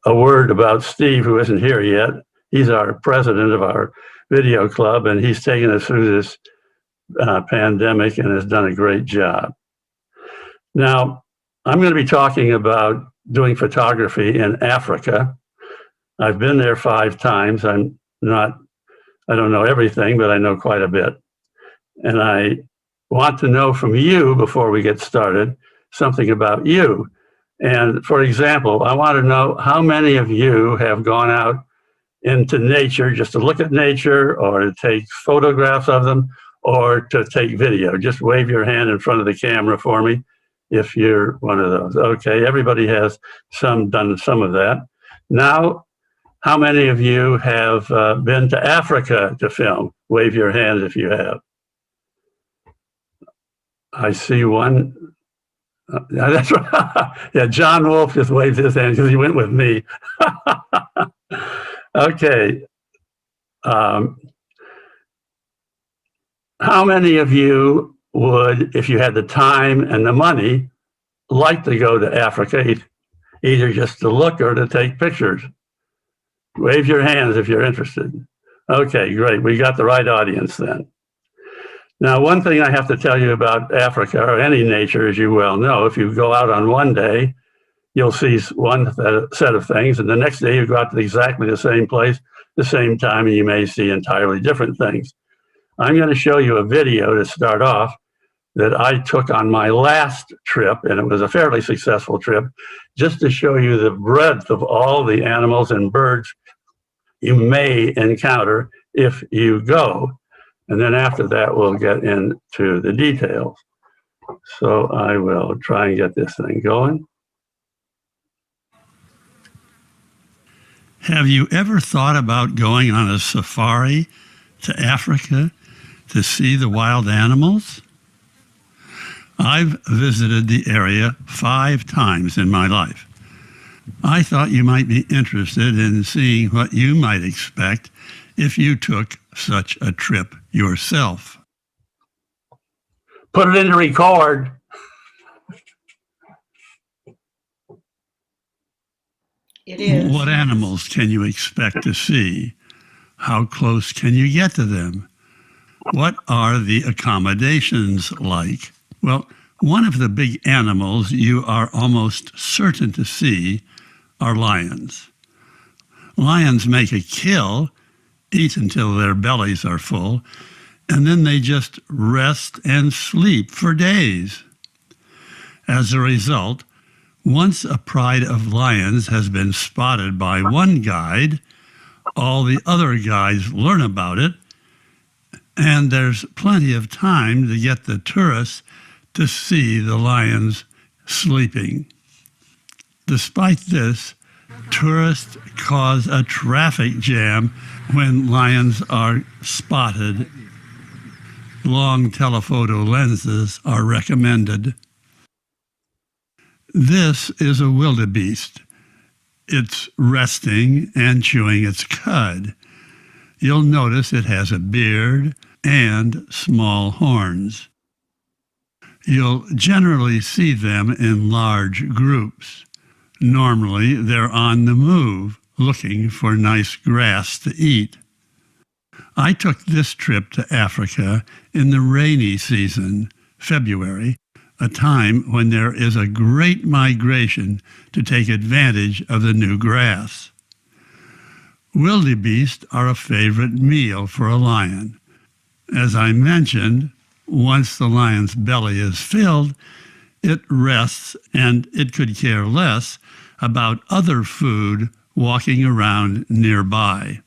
a word about Steve, who isn't here yet. He's our president of our video club, and he's taken us through this pandemic and has done a great job. Now, I'm going to be talking about doing photography in Africa. I've been there 5 times. I don't know everything, but I know quite a bit. And I want to know from you, before we get started, something about you. And for example, I want to know how many of you have gone out into nature just to look at nature, or to take photographs of them, or to take video. Just wave your hand in front of the camera for me if you're one of those. Okay, everybody has done some of that. Now, how many of you have been to Africa to film? Wave your hand if you have. I see one. That's right. Yeah, John Wolf just waved his hand because he went with me. Okay. How many of you would, if you had the time and the money, like to go to Africa, either just to look or to take pictures? Wave your hands if you're interested. Okay, great. We got the right audience then. Now, one thing I have to tell you about Africa, or any nature, as you well know, if you go out on one day, you'll see one set of things, and the next day you go out to exactly the same place, the same time, and you may see entirely different things. I'm going to show you a video to start off that I took on my last trip, and it was a fairly successful trip, just to show you the breadth of all the animals and birds you may encounter if you go. And then after that, we'll get into the details. So I will try and get this thing going. Have you ever thought about going on a safari to Africa to see the wild animals? I've visited the area 5 times in my life. I thought you might be interested in seeing what you might expect if you took such a trip yourself. Put it into record. It is. What animals can you expect to see? How close can you get to them? What are the accommodations like? Well, one of the big animals you are almost certain to see are lions. Lions make a kill, eat until their bellies are full, and then they just rest and sleep for days. As a result, once a pride of lions has been spotted by one guide, all the other guides learn about it, and there's plenty of time to get the tourists to see the lions sleeping. Despite this, tourists cause a traffic jam when lions are spotted. Long telephoto lenses are recommended. This is a wildebeest. It's resting and chewing its cud. You'll notice it has a beard and small horns. You'll generally see them in large groups. Normally, they're on the move, looking for nice grass to eat. I took this trip to Africa in the rainy season, February, a time when there is a great migration to take advantage of the new grass. Wildebeest are a favorite meal for a lion. As I mentioned, once the lion's belly is filled, it rests and it could care less about other food walking around nearby.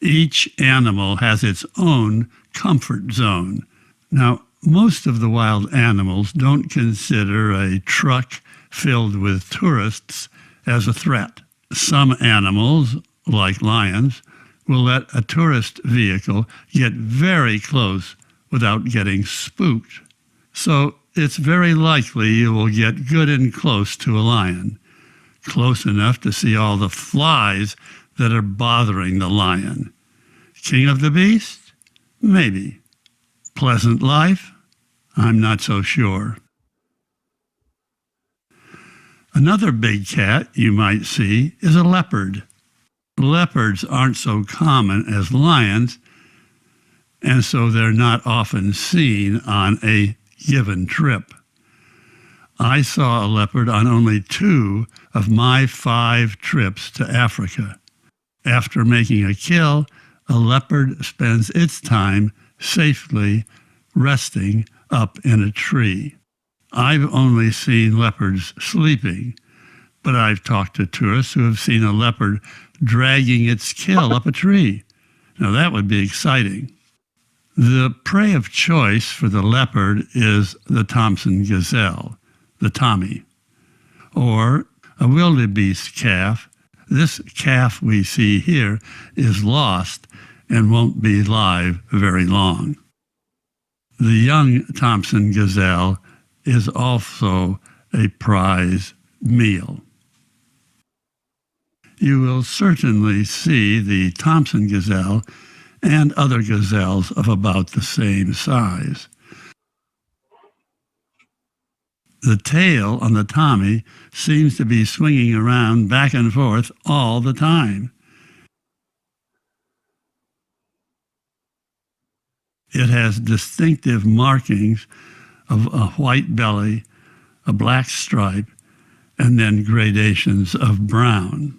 Each animal has its own comfort zone. Now, most of the wild animals don't consider a truck filled with tourists as a threat. Some animals, like lions, will let a tourist vehicle get very close without getting spooked. So it's very likely you will get good and close to a lion, close enough to see all the flies that are bothering the lion. King of the beast? Maybe. Pleasant life? I'm not so sure. Another big cat you might see is a leopard. Leopards aren't so common as lions, and so they're not often seen on a given trip. I saw a leopard on only 2 of my 5 trips to Africa. After making a kill, a leopard spends its time safely resting up in a tree. I've only seen leopards sleeping, but I've talked to tourists who have seen a leopard dragging its kill up a tree. Now that would be exciting. The prey of choice for the leopard is the Thompson gazelle, the Tommy, or a wildebeest calf. This calf we see here is lost and won't be live very long. The young Thompson gazelle is also a prize meal. You will certainly see the Thompson gazelle and other gazelles of about the same size. The tail on the Tommy seems to be swinging around back and forth all the time. It has distinctive markings of a white belly, a black stripe, and then gradations of brown.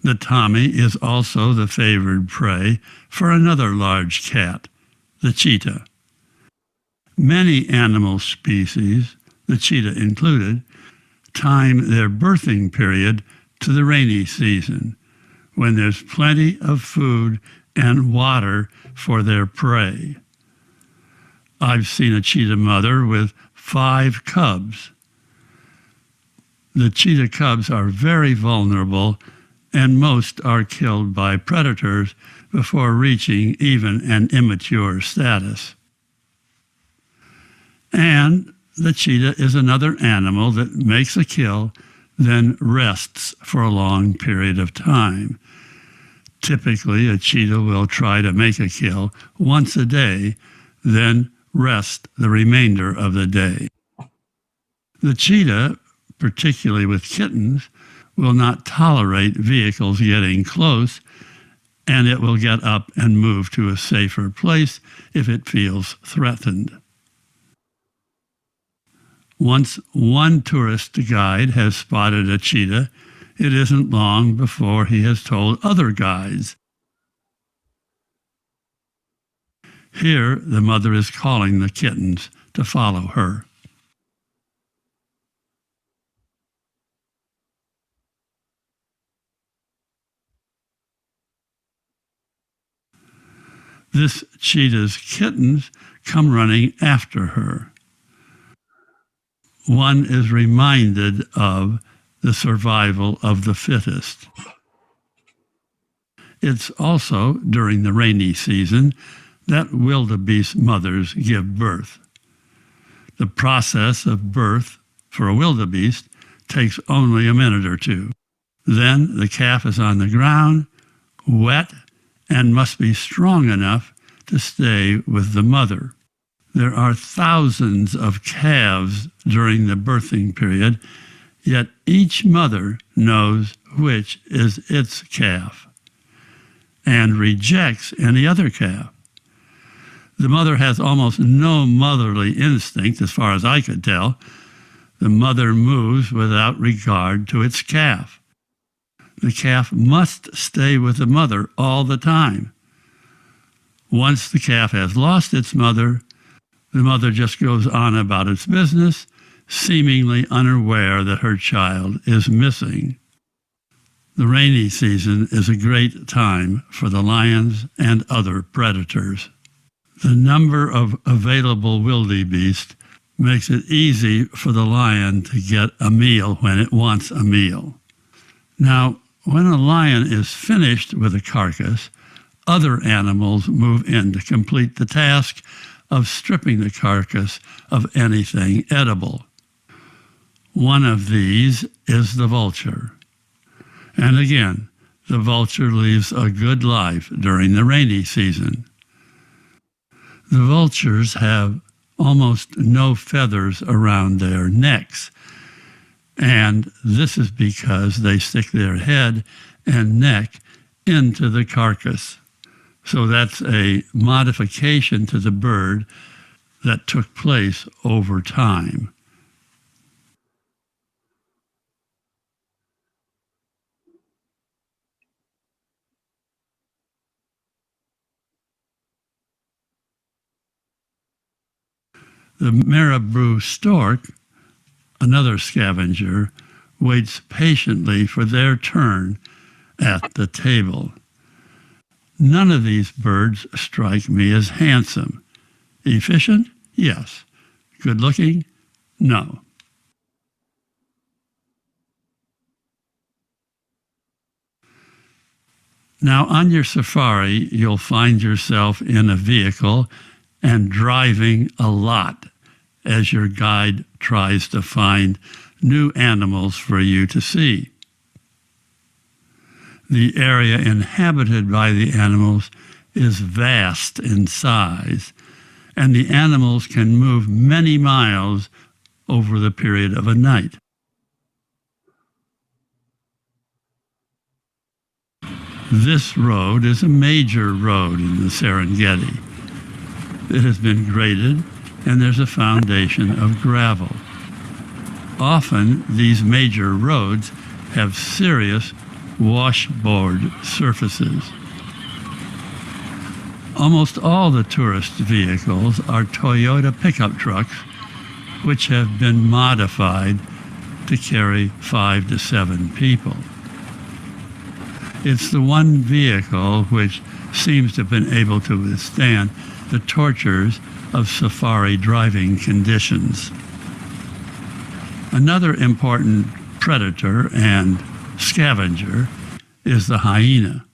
The Tommy is also the favored prey for another large cat, the cheetah. Many animal species, the cheetah included, time their birthing period to the rainy season, when there's plenty of food and water for their prey. I've seen a cheetah mother with 5 cubs. The cheetah cubs are very vulnerable, and most are killed by predators before reaching even an immature status. And the cheetah is another animal that makes a kill, then rests for a long period of time. Typically, a cheetah will try to make a kill once a day, then rest the remainder of the day. The cheetah, particularly with kittens, will not tolerate vehicles getting close, and it will get up and move to a safer place if it feels threatened. Once one tourist guide has spotted a cheetah, it isn't long before he has told other guides. Here, the mother is calling the kittens to follow her. This cheetah's kittens come running after her. One is reminded of the survival of the fittest. It's also during the rainy season that wildebeest mothers give birth. The process of birth for a wildebeest takes only a minute or 2. Then the calf is on the ground, wet, and must be strong enough to stay with the mother. There are thousands of calves during the birthing period, yet each mother knows which is its calf and rejects any other calf. The mother has almost no motherly instinct, as far as I could tell. The mother moves without regard to its calf. The calf must stay with the mother all the time. Once the calf has lost its mother, the mother just goes on about its business, seemingly unaware that her child is missing. The rainy season is a great time for the lions and other predators. The number of available wildebeest makes it easy for the lion to get a meal when it wants a meal. Now, when a lion is finished with a carcass, other animals move in to complete the task of stripping the carcass of anything edible. One of these is the vulture. And again, The vulture leads a good life during the rainy season. The vultures have almost no feathers around their necks, and this is because they stick their head and neck into the carcass. So that's a modification to the bird that took place over time. The marabou stork, another scavenger, waits patiently for their turn at the table. None of these birds strike me as handsome. Efficient? Yes. Good looking? No. Now, on your safari, you'll find yourself in a vehicle and driving a lot as your guide tries to find new animals for you to see. The area inhabited by the animals is vast in size, and the animals can move many miles over the period of a night. This road is a major road in the Serengeti. It has been graded, and there's a foundation of gravel. Often, these major roads have serious washboard surfaces. Almost all the tourist vehicles are Toyota pickup trucks, which have been modified to carry 5 to 7 people. It's the one vehicle which seems to have been able to withstand the tortures of safari driving conditions. Another important predator and scavenger is the hyena.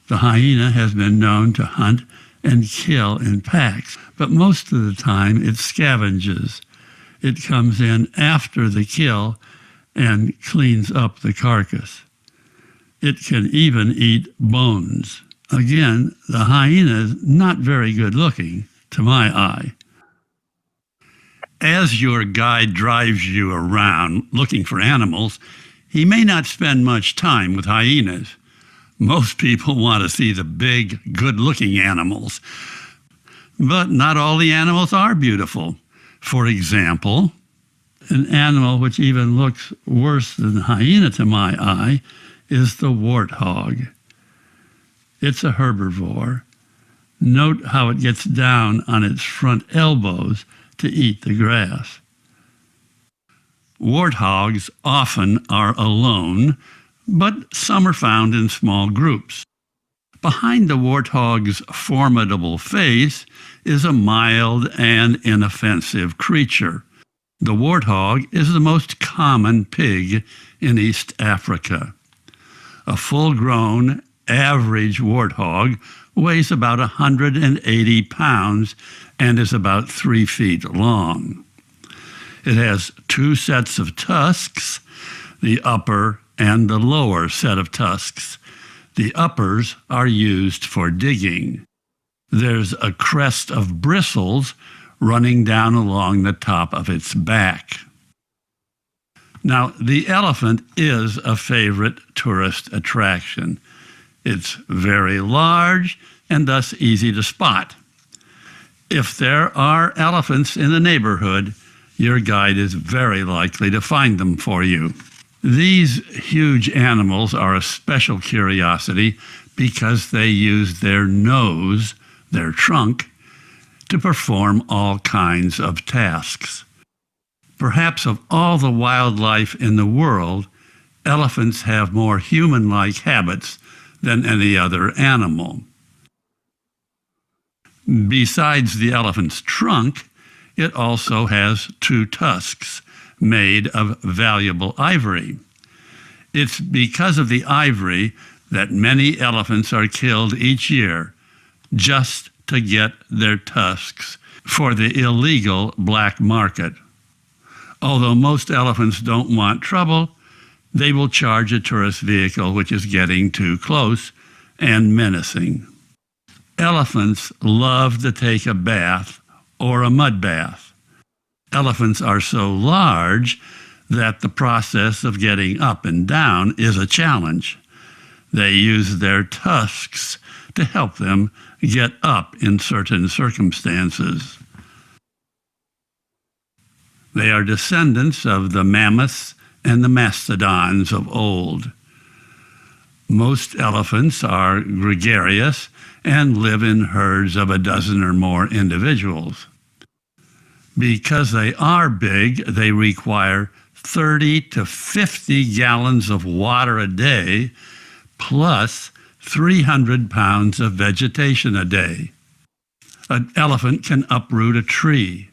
The hyena has been known to hunt and kill in packs, but most of the time it scavenges. It comes in after the kill and cleans up the carcass. It can even eat bones. Again, the hyena is not very good looking to my eye. As your guide drives you around looking for animals, he may not spend much time with hyenas. Most people want to see the big, good-looking animals. But not all the animals are beautiful. For example, an animal which even looks worse than the hyena to my eye is the warthog. It's a herbivore. Note how it gets down on its front elbows to eat the grass. Warthogs often are alone, but some are found in small groups. Behind the warthog's formidable face is a mild and inoffensive creature. The warthog is the most common pig in East Africa. A full-grown, average warthog weighs about 180 pounds and is about 3 feet long. It has 2 sets of tusks, the upper and the lower set of tusks. The uppers are used for digging. There's a crest of bristles running down along the top of its back. Now, the elephant is a favorite tourist attraction. It's very large and thus easy to spot. If there are elephants in the neighborhood, your guide is very likely to find them for you. These huge animals are a special curiosity because they use their nose, their trunk, to perform all kinds of tasks. Perhaps of all the wildlife in the world, elephants have more human-like habits than any other animal. Besides the elephant's trunk, it also has 2 tusks made of valuable ivory. It's because of the ivory that many elephants are killed each year just to get their tusks for the illegal black market. Although most elephants don't want trouble, they will charge a tourist vehicle which is getting too close and menacing. Elephants love to take a bath or a mud bath. Elephants are so large that the process of getting up and down is a challenge. They use their tusks to help them get up in certain circumstances. They are descendants of the mammoths and the mastodons of old. Most elephants are gregarious and live in herds of a dozen or more individuals. Because they are big, they require 30 to 50 gallons of water a day, plus 300 pounds of vegetation a day. An elephant can uproot a tree.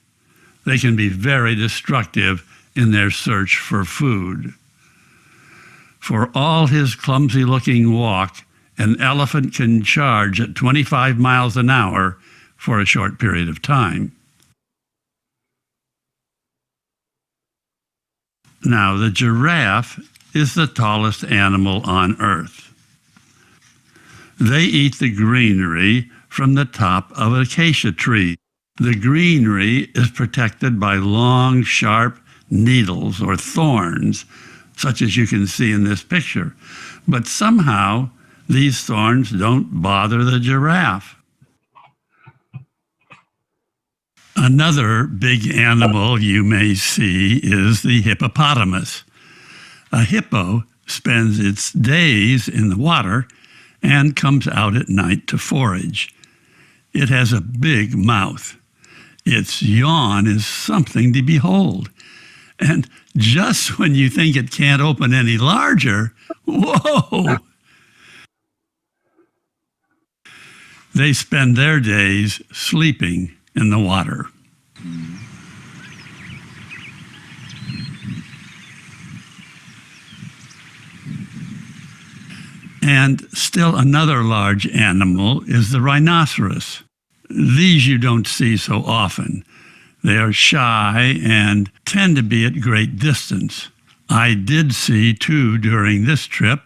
They can be very destructive in their search for food. For all his clumsy-looking walk, an elephant can charge at 25 miles an hour for a short period of time. Now, the giraffe is the tallest animal on Earth. They eat the greenery from the top of an acacia tree. The greenery is protected by long, sharp needles or thorns, such as you can see in this picture. But somehow, these thorns don't bother the giraffe. Another big animal you may see is the hippopotamus. A hippo spends its days in the water and comes out at night to forage. It has a big mouth. Its yawn is something to behold. And just when you think it can't open any larger, whoa! They spend their days sleeping in the water. And still another large animal is the rhinoceros. These you don't see so often. They are shy and tend to be at great distance. I did see two during this trip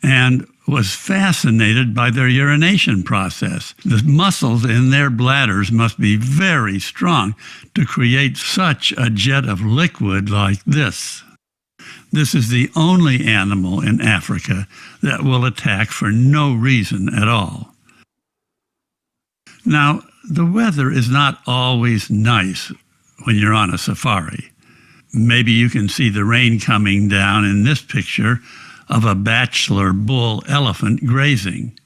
and was fascinated by their urination process. The muscles in their bladders must be very strong to create such a jet of liquid like this. This is the only animal in Africa that will attack for no reason at all. Now, the weather is not always nice when you're on a safari. Maybe you can see the rain coming down in this picture of a bachelor bull elephant grazing.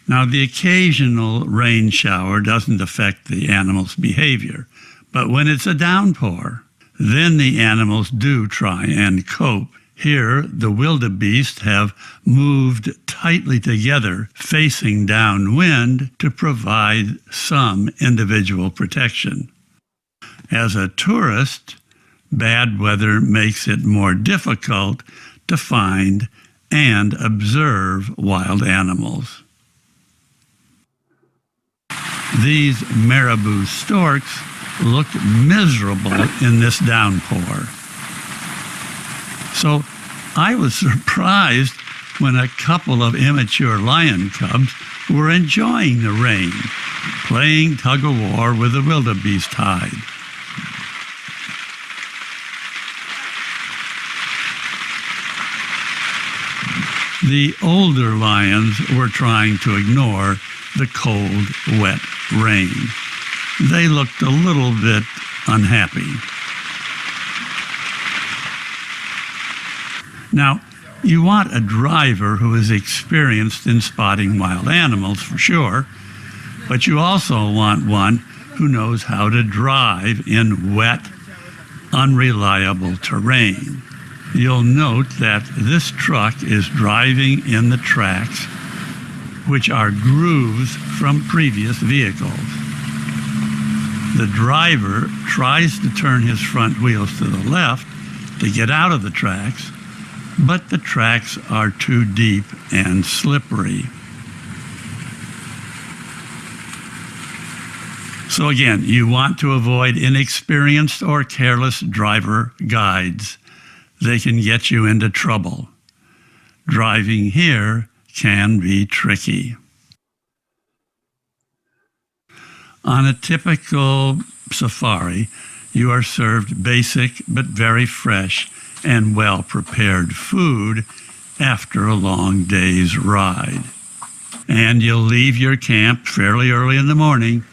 Now, the occasional rain shower doesn't affect the animal's behavior, but when it's a downpour, then the animals do try and cope. Here, the wildebeest have moved tightly together, facing downwind to provide some individual protection. As a tourist, bad weather makes it more difficult to find and observe wild animals. These marabou storks looked miserable in this downpour. So I was surprised when a couple of immature lion cubs were enjoying the rain, playing tug-of-war with the wildebeest hide. The older lions were trying to ignore the cold, wet rain. They looked a little bit unhappy. Now, you want a driver who is experienced in spotting wild animals for sure, but you also want one who knows how to drive in wet, unreliable terrain. You'll note that this truck is driving in the tracks, which are grooves from previous vehicles. The driver tries to turn his front wheels to the left to get out of the tracks, but the tracks are too deep and slippery. So again, you want to avoid inexperienced or careless driver guides. they can get you into trouble. Driving here can be tricky. On a typical safari, you are served basic but very fresh and well-prepared food after a long day's ride. And you'll leave your camp fairly early in the morning,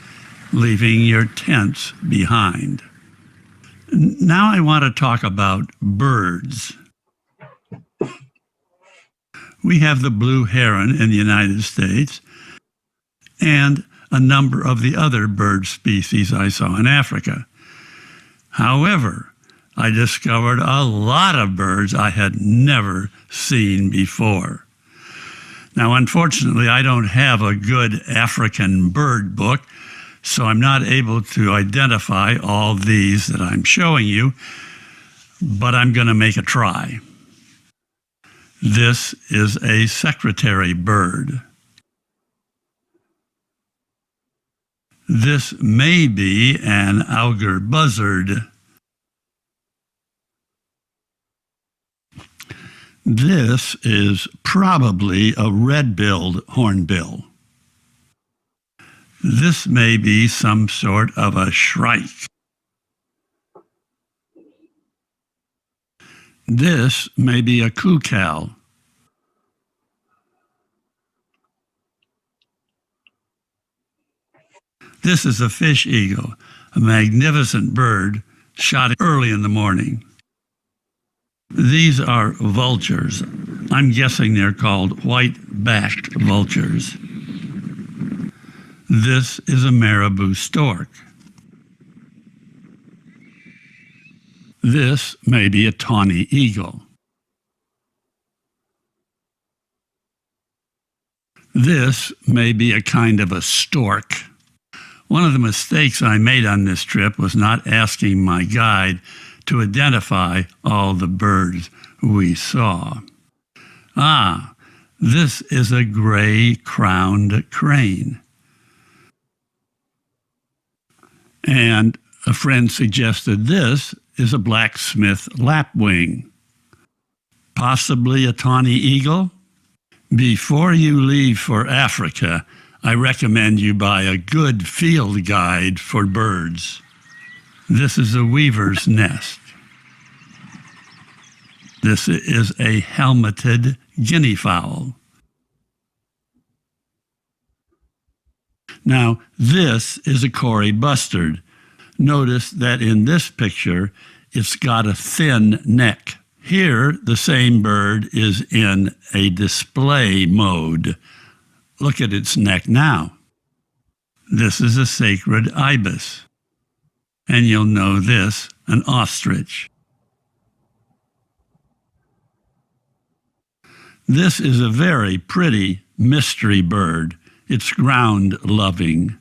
leaving your tents behind. Now I want to talk about birds. We have the blue heron in the United States and a number of the other bird species I saw in Africa. However, I discovered a lot of birds I had never seen before. Now, unfortunately, I don't have a good African bird book, so I'm not able to identify all these that I'm showing you, but I'm going to make a try. This is a secretary bird. This may be an auger buzzard. This is probably a red-billed hornbill. This may be some sort of a shrike. This may be a cuckoo. This is a fish eagle, a magnificent bird shot early in the morning. These are vultures. I'm guessing they're called white-backed vultures. This is a marabou stork. This may be a tawny eagle. This may be a kind of a stork. One of the mistakes I made on this trip was not asking my guide to identify all the birds we saw. This is a gray-crowned crane. And a friend suggested this is a blacksmith lapwing. Possibly a tawny eagle? Before you leave for Africa, I recommend you buy a good field guide for birds. This is a weaver's nest. This is a helmeted guinea fowl. Now, this is a Cory bustard. Notice that in this picture, it's got a thin neck. Here, the same bird is in a display mode. Look at its neck now. This is a sacred ibis. And you'll know this, an ostrich. This is a very pretty mystery bird. It's ground-loving.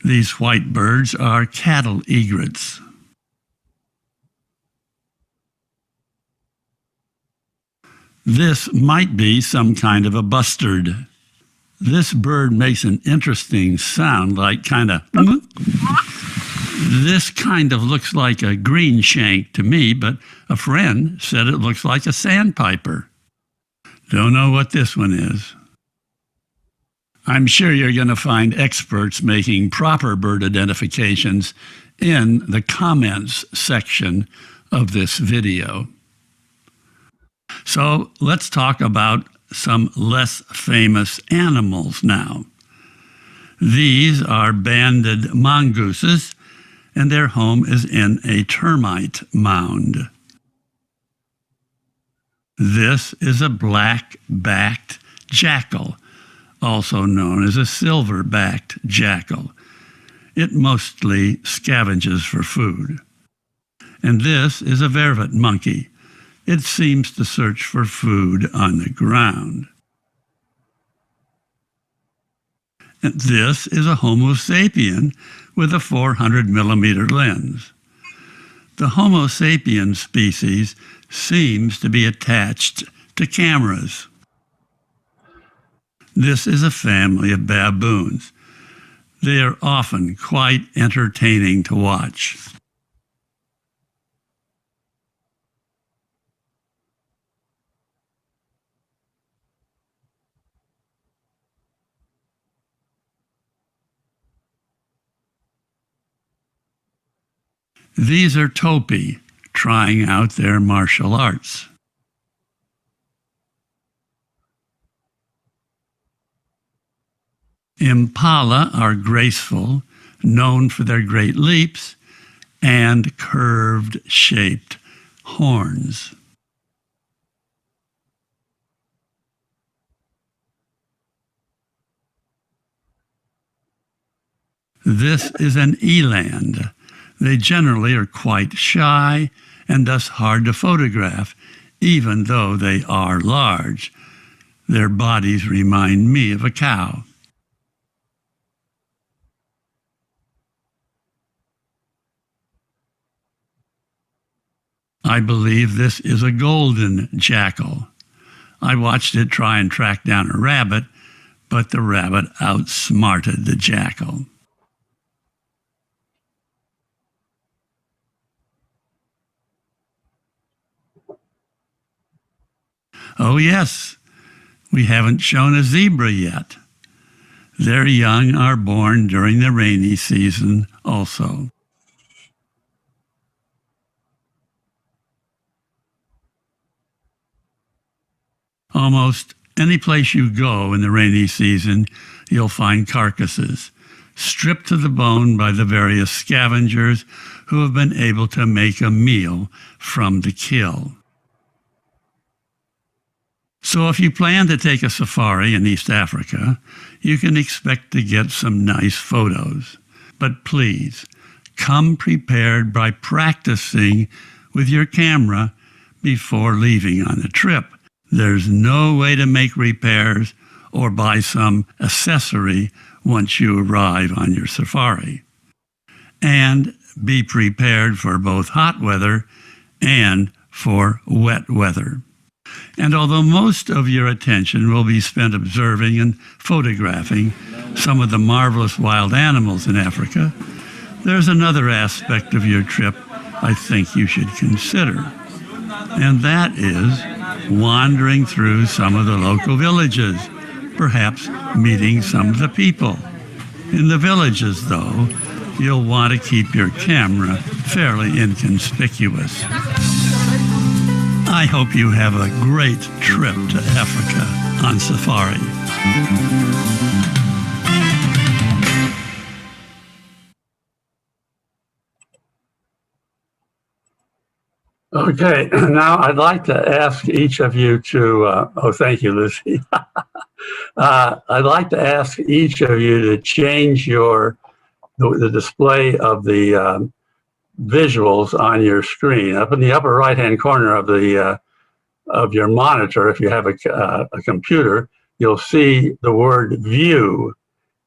These white birds are cattle egrets. This might be some kind of a bustard. This bird makes an interesting sound, like kind of... This kind of looks like a greenshank to me, but a friend said it looks like a sandpiper. Don't know what this one is. I'm sure you're going to find experts making proper bird identifications in the comments section of this video. So let's talk about some less famous animals now. These are banded mongooses, and their home is in a termite mound. This is a black-backed jackal, also known as a silver-backed jackal. It mostly scavenges for food. And this is a vervet monkey. It seems to search for food on the ground. And this is a Homo sapien with a 400-millimeter lens. The Homo sapien species seems to be attached to cameras. This is a family of baboons. They are often quite entertaining to watch. These are topi trying out their martial arts. Impala are graceful, known for their great leaps and curved shaped horns. This is an eland. They generally are quite shy and thus hard to photograph, even though they are large. Their bodies remind me of a cow. I believe this is a golden jackal. I watched it try and track down a rabbit, but the rabbit outsmarted the jackal. Oh yes, we haven't shown a zebra yet. Their young are born during the rainy season also. Almost any place you go in the rainy season, you'll find carcasses, stripped to the bone by the various scavengers who have been able to make a meal from the kill. So if you plan to take a safari in East Africa, you can expect to get some nice photos. But please, come prepared by practicing with your camera before leaving on the trip. There's no way to make repairs or buy some accessory once you arrive on your safari. And be prepared for both hot weather and for wet weather. And although most of your attention will be spent observing and photographing some of the marvelous wild animals in Africa, there's another aspect of your trip I think you should consider. And that is wandering through some of the local villages, perhaps meeting some of the people. In the villages, though, you'll want to keep your camera fairly inconspicuous. I hope you have a great trip to Africa on safari. Okay, now I'd like to ask each of you to, thank you, Lucy. I'd like to ask each of you to change the display of the visuals on your screen. Up in the upper right-hand corner of your monitor, if you have a computer, you'll see the word view.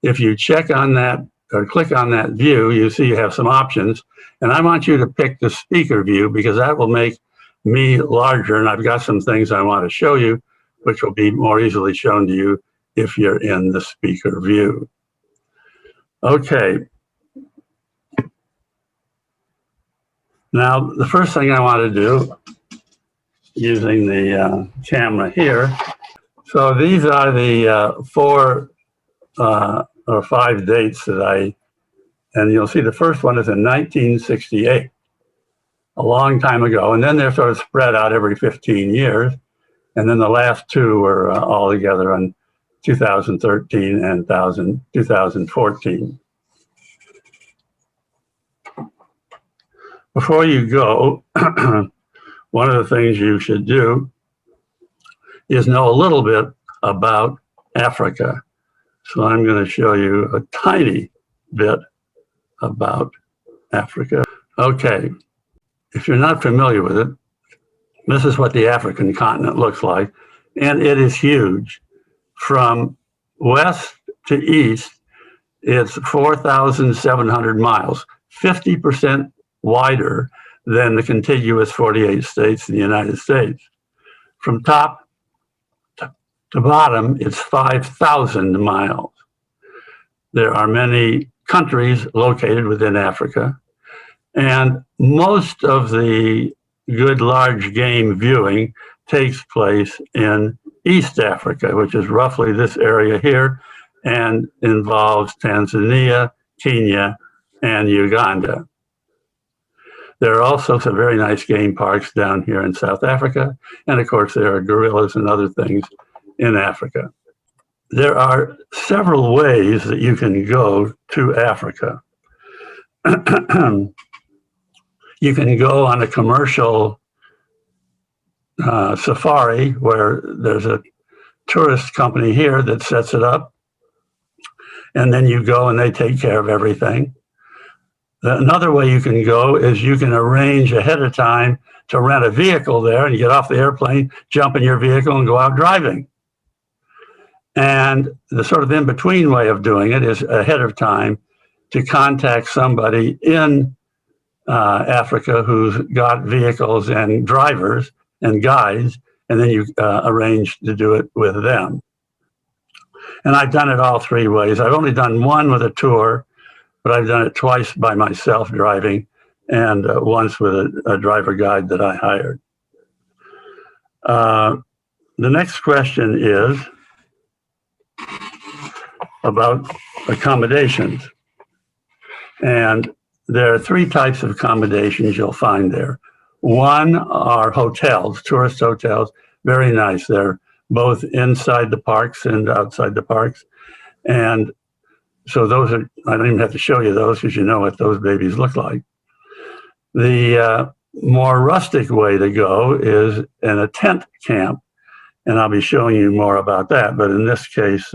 If you check on that or click on that view, you see you have some options. And I want you to pick the speaker view because that will make me larger. And I've got some things I want to show you, which will be more easily shown to you if you're in the speaker view. Okay. Now, the first thing I want to do, using the camera here, so these are the 4 or 5 dates and you'll see the first one is in 1968, a long time ago, and then they're sort of spread out every 15 years, and then the last 2 were all together in 2013 and 2014. Before you go, one of the things you should do is know a little bit about Africa. So I'm going to show you a tiny bit about Africa. Okay, if you're not familiar with it, this is what the African continent looks like, and it is huge. From west to east, it's 4,700 miles, 50% wider than the contiguous 48 states in the United States. From top to bottom, it's 5,000 miles. There are many countries located within Africa, and most of the good large game viewing takes place in East Africa, which is roughly this area here, and involves Tanzania, Kenya, and Uganda. There are also some very nice game parks down here in South Africa. And of course, there are gorillas and other things in Africa. There are several ways that you can go to Africa. You can go on a commercial safari where there's a tourist company here that sets it up. And then you go and they take care of everything. Another way you can go is you can arrange ahead of time to rent a vehicle there, and you get off the airplane, jump in your vehicle and go out driving. And the sort of in-between way of doing it is ahead of time to contact somebody in Africa who's got vehicles and drivers and guides, and then you arrange to do it with them. And I've done it all three ways. I've only done one with a tour, but I've done it twice by myself driving and once with a driver guide that I hired. The next question is about accommodations. And there are three types of accommodations you'll find there. One are hotels, tourist hotels, very nice. They're both inside the parks and outside the parks. And so those are, I don't even have to show you those because you know what those babies look like. The more rustic way to go is in a tent camp. And I'll be showing you more about that. But in this case,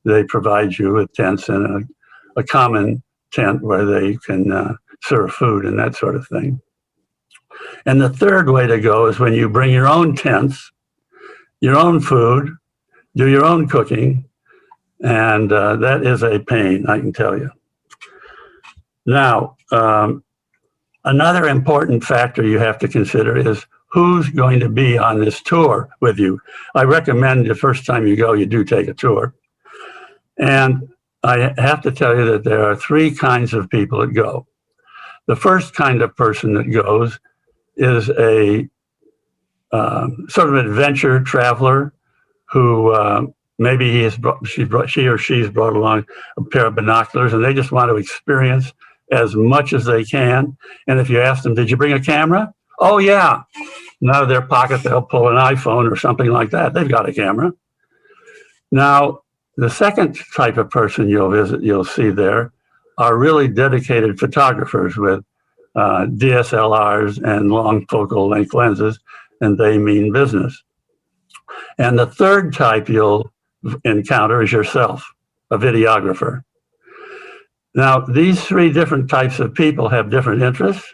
they provide you with tents and a common tent where they can serve food and that sort of thing. And the third way to go is when you bring your own tents, your own food, do your own cooking, and that is a pain, I can tell you. Now, another important factor you have to consider is who's going to be on this tour with you. I recommend the first time you go, you do take a tour. And I have to tell you that there are three kinds of people that go. The first kind of person that goes is a sort of adventure traveler who maybe she or she's brought along a pair of binoculars and they just want to experience as much as they can. And if you ask them, did you bring a camera? Oh, yeah. And out of their pocket, they'll pull an iPhone or something like that. They've got a camera. Now, the second type of person you'll see there are really dedicated photographers with DSLRs and long focal length lenses, and they mean business. And the third type you'll encounter is yourself, a videographer. Now, these three different types of people have different interests,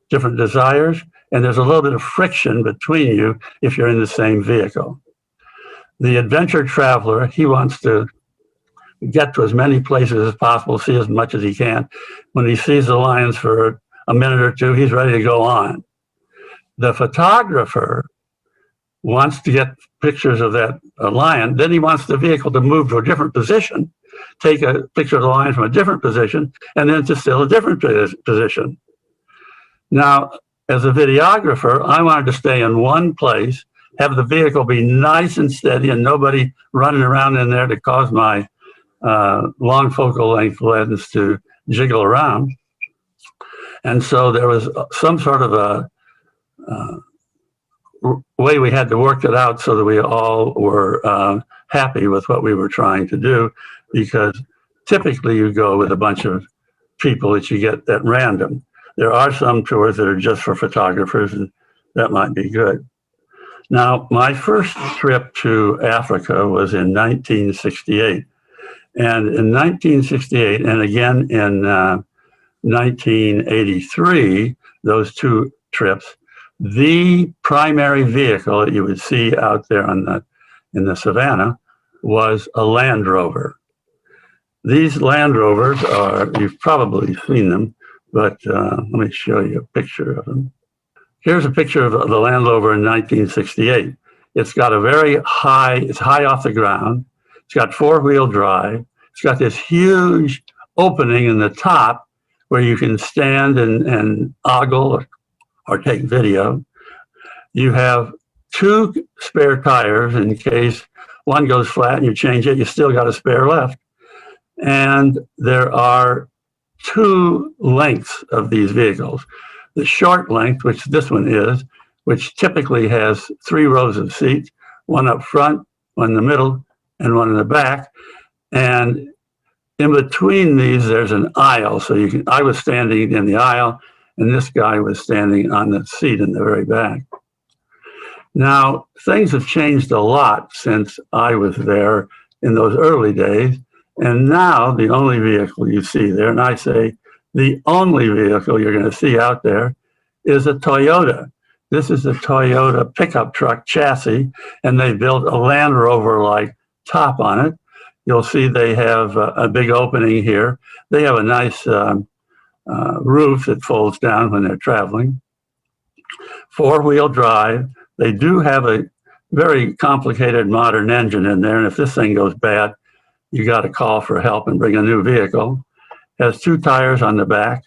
different desires, and there's a little bit of friction between you if you're in the same vehicle. The adventure traveler, he wants to get to as many places as possible, see as much as he can. When he sees the lions for a minute or two, he's ready to go on. The photographer wants to get pictures of that lion, then he wants the vehicle to move to a different position, take a picture of the lion from a different position, and then to still a different position. Now, as a videographer, I wanted to stay in one place, have the vehicle be nice and steady and nobody running around in there to cause my long focal length lens to jiggle around. And so there was some sort of a way we had to work it out so that we all were happy with what we were trying to do, because typically you go with a bunch of people that you get at random. There are some tours that are just for photographers, and that might be good. Now, my first trip to Africa was in 1968. And in 1968, and again in 1983, those two trips, the primary vehicle that you would see out there in the savannah was a Land Rover. These Land Rovers are, you've probably seen them, but let me show you a picture of them. Here's a picture of the Land Rover in 1968. It's got a very high, it's high off the ground. It's got four-wheel drive. It's got this huge opening in the top where you can stand and ogle or take video. You have two spare tires in case one goes flat and you change it, you still got a spare left. And there are two lengths of these vehicles. the short length, which this one is, which typically has 3 rows of seats, one up front, one in the middle, and one in the back. And in between these, there's an aisle. So I was standing in the aisle, and this guy was standing on the seat in the very back. Now, things have changed a lot since I was there in those early days. And now the only vehicle you see there, and I say the only vehicle you're going to see out there, is a Toyota. This is a Toyota pickup truck chassis, and they built a Land Rover-like top on it. You'll see they have a big opening here. They have a nice roof that folds down when they're traveling. 4-wheel drive. They do have a very complicated modern engine in there, and if this thing goes bad, you got to call for help and bring a new vehicle. Has 2 tires on the back,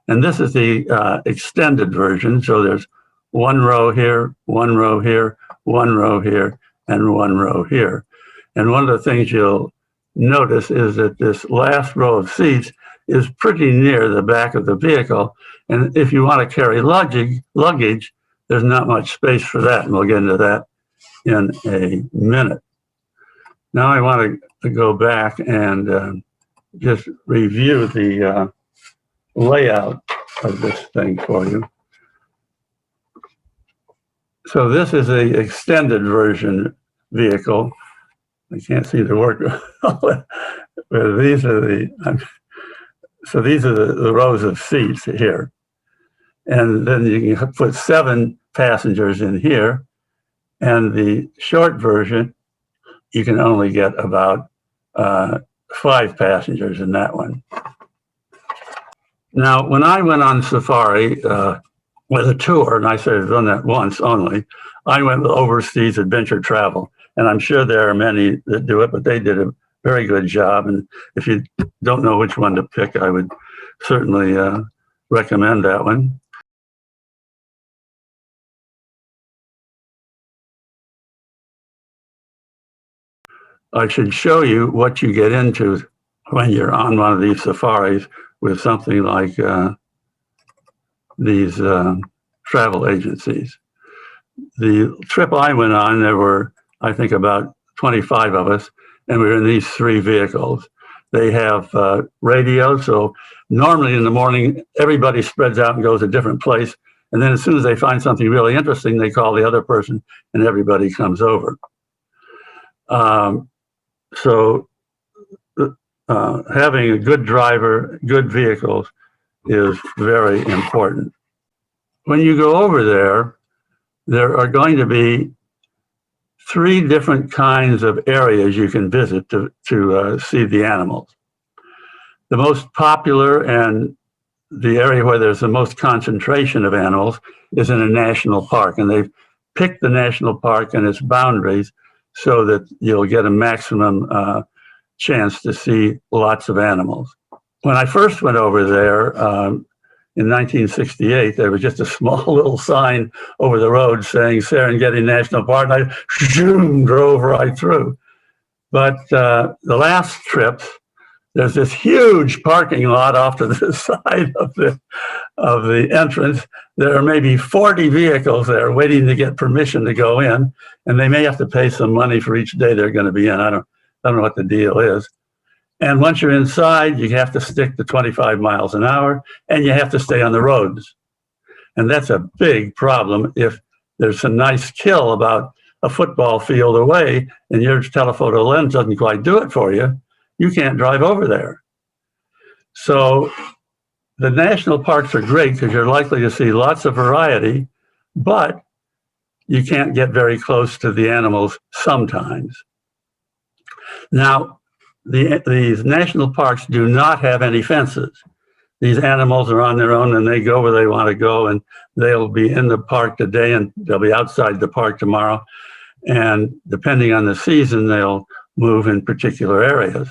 and this is the extended version. So there's 1 row here, 1 row here, 1 row here, and 1 row here. And one of the things you'll notice is that this last row of seats is pretty near the back of the vehicle. And if you want to carry luggage, there's not much space for that. And we'll get into that in a minute. Now I want to go back and just review the layout of this thing for you. So this is the extended version vehicle. I can't see the work. These are the rows of seats here. And then you can put 7 passengers in here. And the short version, you can only get about 5 passengers in that one. Now, when I went on safari with a tour, and I said I've done that once only, I went with Overseas Adventure Travel. And I'm sure there are many that do it, but they did a very good job. And if you don't know which one to pick, I would certainly recommend that one. I should show you what you get into when you're on one of these safaris with something like these travel agencies. The trip I went on, there were, I think, about 25 of us, and we were in these 3 vehicles. They have radio, so normally in the morning, everybody spreads out and goes a different place, and then as soon as they find something really interesting, they call the other person, and everybody comes over. So having a good driver, good vehicles is very important. When you go over there, there are going to be 3 different kinds of areas you can visit to see the animals. The most popular and the area where there's the most concentration of animals is in a national park, and they've picked the national park and its boundaries so that you'll get a maximum chance to see lots of animals. When I first went over there in 1968, there was just a small little sign over the road saying Serengeti National Park, and I drove right through. But the last trip, there's this huge parking lot off to the side of the entrance. There are maybe 40 vehicles there waiting to get permission to go in, and they may have to pay some money for each day they're going to be in. I don't know what the deal is. And once you're inside, you have to stick to 25 miles an hour, and you have to stay on the roads. And that's a big problem if there's a nice kill about a football field away and your telephoto lens doesn't quite do it for you. You can't drive over there. So the national parks are great because you're likely to see lots of variety, but you can't get very close to the animals sometimes. Now, these national parks do not have any fences. These animals are on their own and they go where they want to go, and they'll be in the park today and they'll be outside the park tomorrow. And depending on the season, they'll move in particular areas.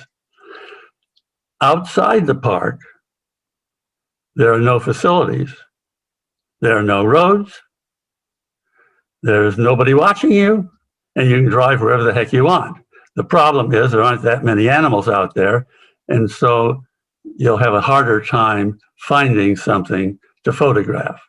Outside the park, there are no facilities. There are no roads. There's nobody watching you, and you can drive wherever the heck you want. The problem is there aren't that many animals out there, and so you'll have a harder time finding something to photograph.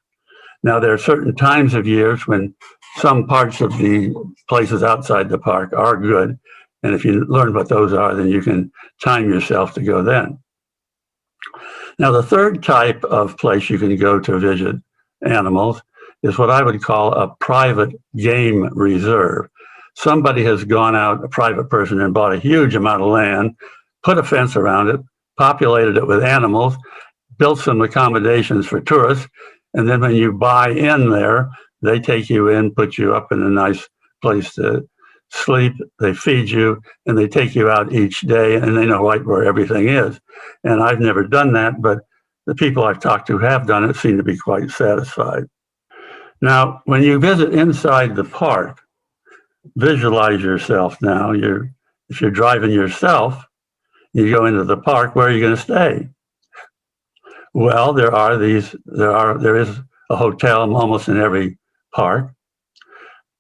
Now, there are certain times of years when some parts of the places outside the park are good. And if you learn what those are, then you can time yourself to go then. Now, the third type of place you can go to visit animals is what I would call a private game reserve. Somebody has gone out, a private person, and bought a huge amount of land, put a fence around it, populated it with animals, built some accommodations for tourists, and then when you buy in there, they take you in, put you up in a nice place to sleep, they feed you, and they take you out each day, and they know right where everything is. And I've never done that, but the people I've talked to have done it seem to be quite satisfied. Now, when you visit inside the park, visualize yourself now. If you're driving yourself, you go into the park, where are you going to stay? Well, there is a hotel almost in every park,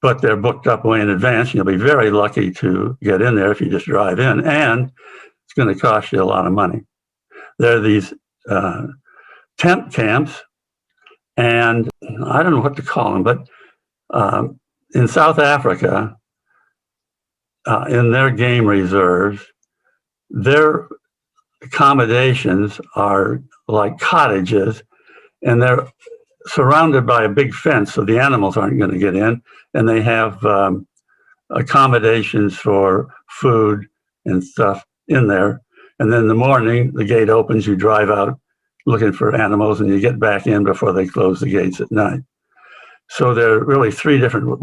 but they're booked up way in advance. You'll be very lucky to get in there if you just drive in, and it's going to cost you a lot of money. There are these tent camps, and I don't know what to call them, but in South Africa, in their game reserves, their accommodations are like cottages, and they're surrounded by a big fence, so the animals aren't going to get in, and they have accommodations for food and stuff in there. And then in the morning, the gate opens, you drive out looking for animals, and you get back in before they close the gates at night. So there are really three different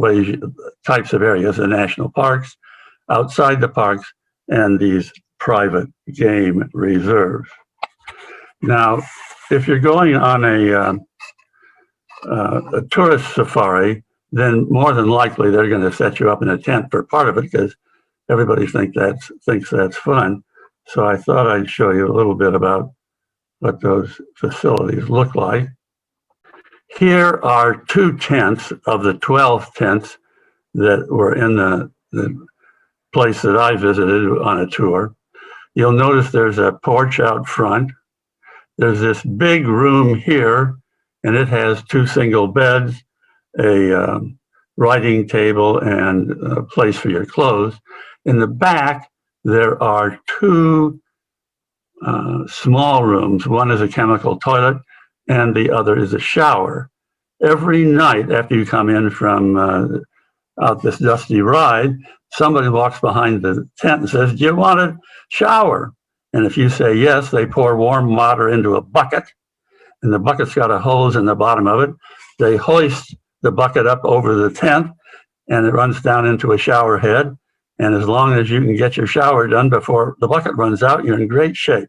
types of areas: the national parks, outside the parks, and these private game reserves. Now, if you're going on a tourist safari, then more than likely they're going to set you up in a tent for part of it, because everybody thinks that's fun. So I thought I'd show you a little bit about what those facilities look like. Here are 2 tents of the 12 tents that were in the place that I visited on a tour. You'll notice there's a porch out front. There's this big room here, and it has 2 single beds, a writing table, and a place for your clothes. In the back, there are 2 small rooms. One is a chemical toilet, and the other is a shower. Every night after you come in from out this dusty ride, somebody walks behind the tent and says, "Do you want a shower?" And if you say yes, they pour warm water into a bucket, and the bucket's got a hose in the bottom of it. They hoist the bucket up over the tent, and it runs down into a shower head. And as long as you can get your shower done before the bucket runs out, you're in great shape.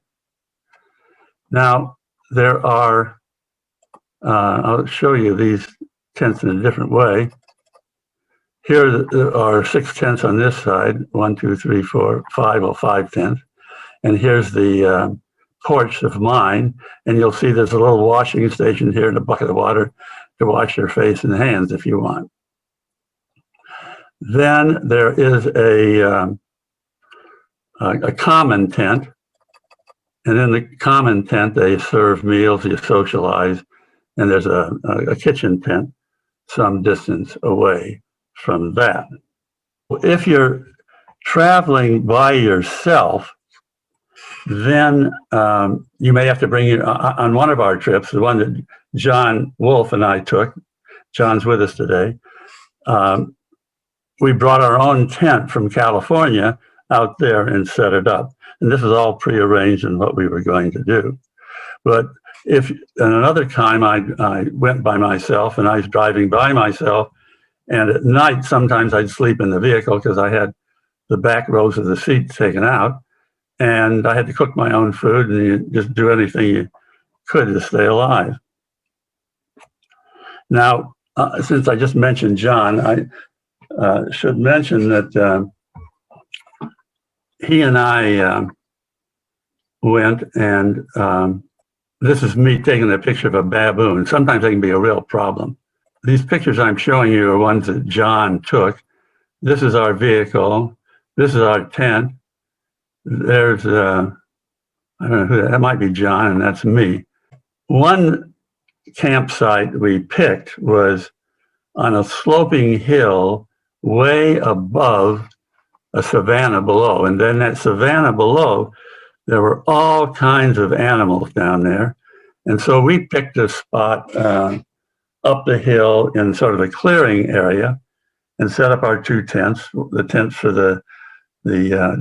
Now, there are, I'll show you these tents in a different way. Here there are 6 tents on this side, 1, 2, 3, 4, 5 tents. And here's the porch of mine. And you'll see there's a little washing station here and a bucket of water to wash your face and hands if you want. Then there is a common tent. And in the common tent, they serve meals, you socialize, and there's a kitchen tent some distance away from that. If you're traveling by yourself, then you may have to bring your, on one of our trips, the one that John Wolf and I took, John's with us today, we brought our own tent from California out there and set it up. And this is all prearranged in what we were going to do. But if another time I went by myself and I was driving by myself, and at night sometimes I'd sleep in the vehicle because I had the back rows of the seats taken out, and I had to cook my own food, and you just do anything you could to stay alive. Now, since I just mentioned John, I should mention that he and I went, and this is me taking a picture of a baboon. Sometimes they can be a real problem. These pictures I'm showing you are ones that John took. This is our vehicle. This is our tent. There's, I don't know who that might be, John, and that's me. One campsite we picked was on a sloping hill way above a savanna below. And then that savanna below, there were all kinds of animals down there. And so we picked a spot up the hill in sort of a clearing area and set up our two tents, the tents for the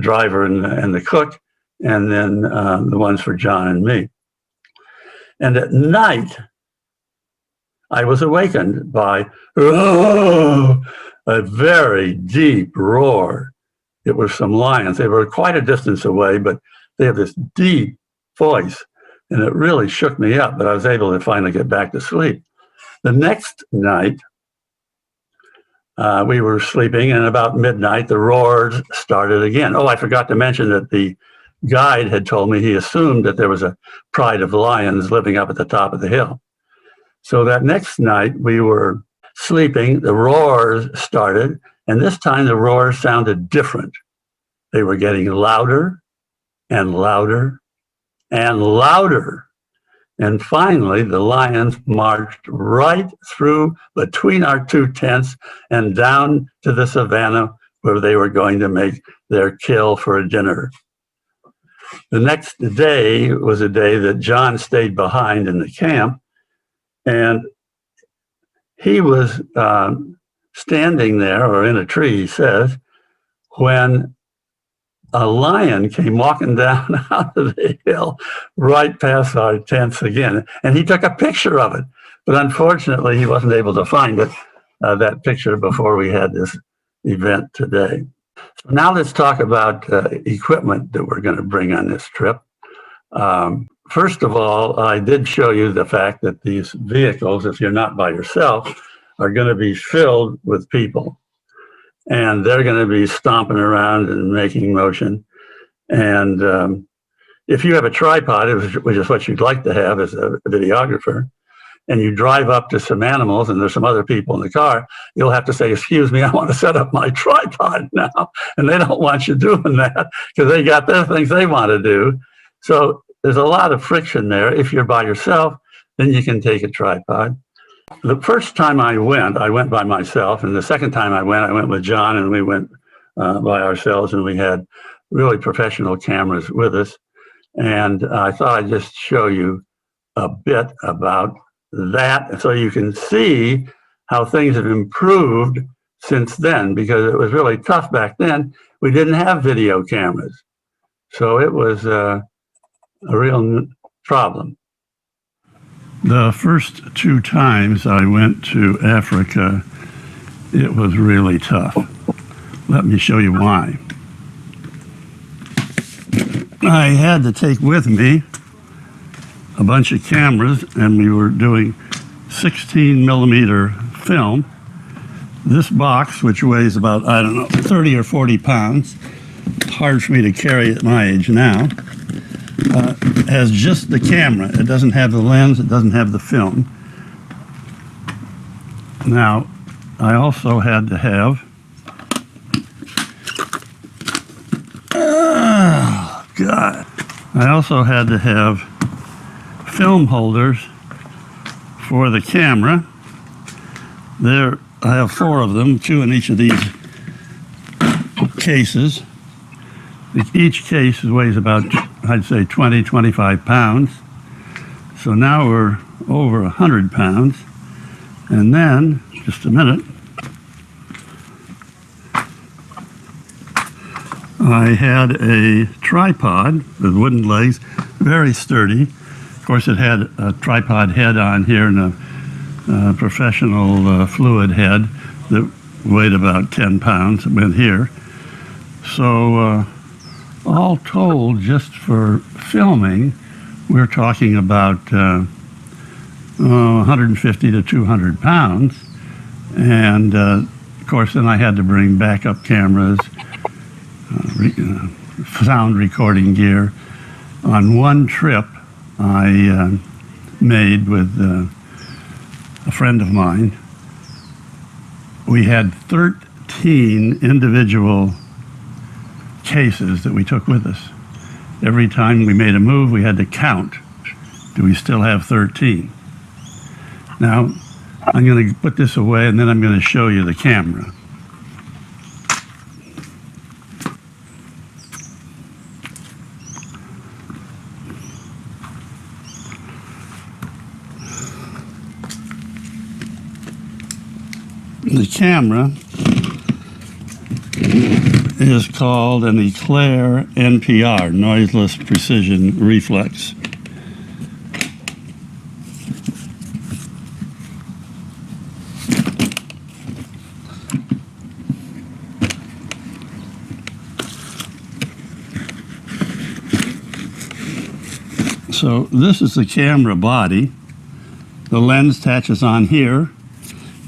driver and the cook, and then the ones for John and me. And at night, I was awakened by a very deep roar. It was some lions. They were quite a distance away, but they have this deep voice, and it really shook me up, but I was able to finally get back to sleep. The next night, we were sleeping, and about midnight, the roars started again. Oh, I forgot to mention that the guide had told me he assumed that there was a pride of lions living up at the top of the hill. So that next night, we were sleeping, the roars started, and this time the roars sounded different. They were getting louder and louder and louder. And finally, the lions marched right through between our two tents and down to the savannah where they were going to make their kill for a dinner. The next day was a day that John stayed behind in the camp, and he was standing there, or in a tree, he says, when a lion came walking down out of the hill right past our tents again. And he took a picture of it. But unfortunately, he wasn't able to find it, that picture, before we had this event today. So now let's talk about equipment that we're going to bring on this trip. First of all, I did show you the fact that these vehicles, if you're not by yourself, are going to be filled with people. And they're going to be stomping around and making motion. And if you have a tripod, which is what you'd like to have as a videographer, and you drive up to some animals and there's some other people in the car, you'll have to say, excuse me, I want to set up my tripod now. And they don't want you doing that because they got their things they want to do. So there's a lot of friction there. If you're by yourself, then you can take a tripod. The first time I went by myself. And the second time I went with John, and we went by ourselves, and we had really professional cameras with us. And I thought I'd just show you a bit about that so you can see how things have improved since then, because it was really tough back then. We didn't have video cameras. So it was a real problem. The first two times I went to Africa, it was really tough. Let me show you why. I had to take with me a bunch of cameras, and we were doing 16 millimeter film. This box, which weighs about, 30 or 40 pounds, hard for me to carry at my age now, has just the camera. It doesn't have the lens, it doesn't have the film. Now, I also had to have, I also had to have film holders for the camera. There, I have 4 of them, 2 in each of these cases. Each case weighs about, I'd say, 20, 25 pounds. So now we're over 100 pounds. And then, just a minute, I had a tripod with wooden legs, very sturdy. Of course, it had a tripod head on here and a professional fluid head that weighed about 10 pounds, it went here. So all told, just for filming, we're talking about 150 to 200 pounds. And of course, then I had to bring backup cameras, sound recording gear. On one trip I made with a friend of mine, we had 13 individual cases that we took with us. Every time we made a move, we had to count. Do we still have 13? Now, I'm going to put this away and then I'm going to show you the camera. The camera is called an Eclair NPR, Noiseless Precision Reflex. So this is the camera body. The lens attaches on here,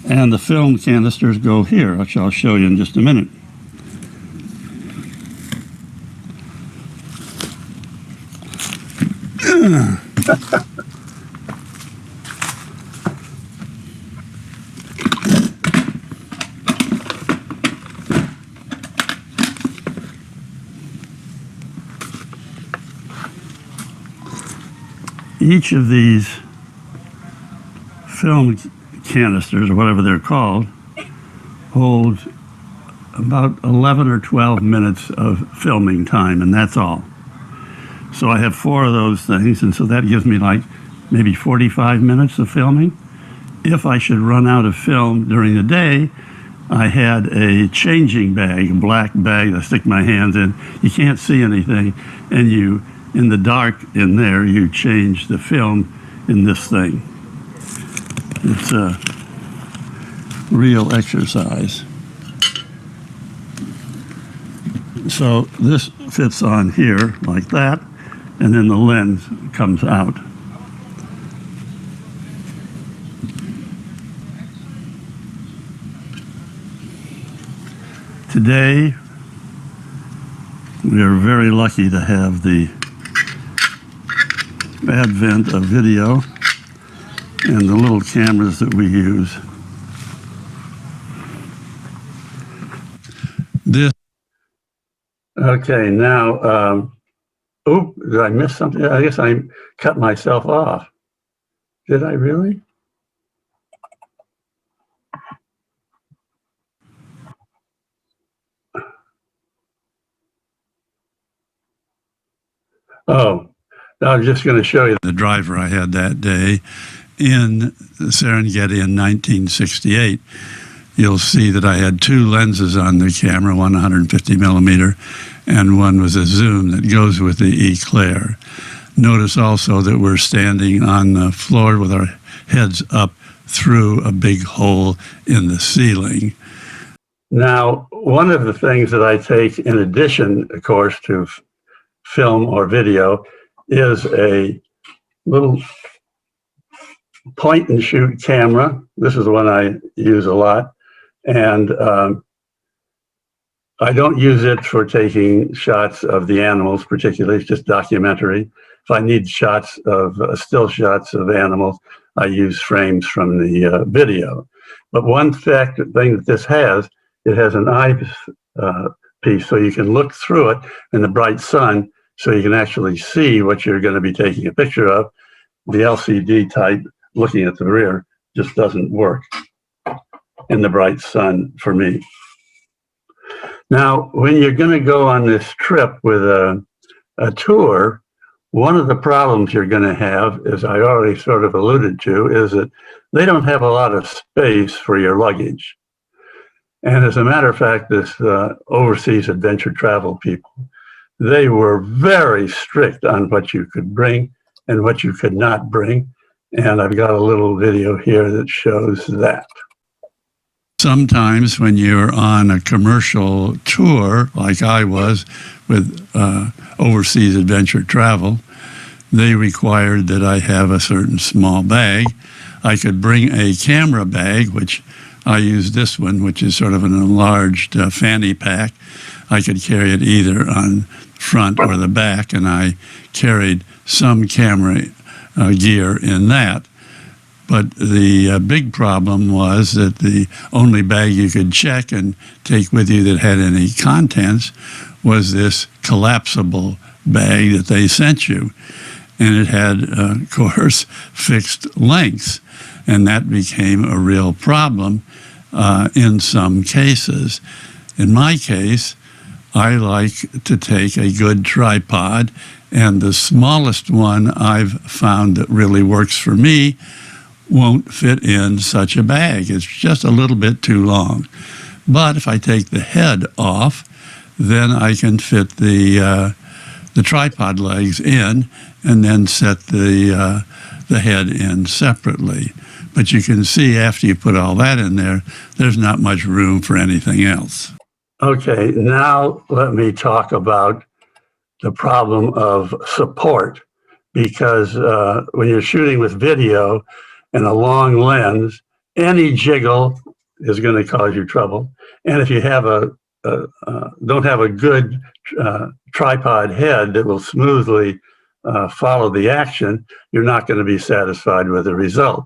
and the film canisters go here, which I'll show you in just a minute. Each of these film canisters, or whatever they're called, holds about 11 or 12 minutes of filming time, and that's all. So I have 4 of those things, and so that gives me like maybe 45 minutes of filming. If I should run out of film during the day, I had a changing bag, a black bag that I stick my hands in. You can't see anything, and you, in the dark in there, you change the film in this thing. It's a real exercise. So this fits on here like that, and then the lens comes out. Today, we are very lucky to have the advent of video and the little cameras that we use. This. Okay, now, did I miss something? I guess I cut myself off. Did I really? Oh, I was just going to show you the driver I had that day in Serengeti in 1968. You'll see that I had 2 lenses on the camera, one 150 millimeter, and one was a zoom that goes with the Eclair. Notice also that we're standing on the floor with our heads up through a big hole in the ceiling. Now, one of the things that I take in addition, of course, to film or video is a little point and shoot camera. This is the one I use a lot. And I don't use it for taking shots of the animals, particularly. It's just documentary. If I need shots of still shots of animals, I use frames from the video. But one thing that this has, it has an eye piece, so you can look through it in the bright sun, so you can actually see what you're going to be taking a picture of. The LCD type, looking at the rear, just doesn't work in the bright sun for me. Now, when you're going to go on this trip with a tour, one of the problems you're going to have, as I already sort of alluded to, is that they don't have a lot of space for your luggage. And as a matter of fact, this overseas adventure travel people, they were very strict on what you could bring and what you could not bring. And I've got a little video here that shows that. Sometimes when you're on a commercial tour, like I was with overseas adventure travel, they required that I have a certain small bag. I could bring a camera bag, which I use this one, which is sort of an enlarged fanny pack. I could carry it either on front or the back, and I carried some camera gear in that. But the big problem was that the only bag you could check and take with you that had any contents was this collapsible bag that they sent you. And it had, of course, fixed lengths. and that became a real problem in some cases. In my case, I like to take a good tripod, and the smallest one I've found that really works for me won't fit in such a bag. It's just a little bit too long. But if I take the head off, then I can fit the tripod legs in and then set the head in separately. But you can see after you put all that in there, there's not much room for anything else. Okay, now let me talk about the problem of support, because when you're shooting with video and a long lens, any jiggle is going to cause you trouble. And if you have don't have a good tripod head that will smoothly follow the action, you're not going to be satisfied with the result.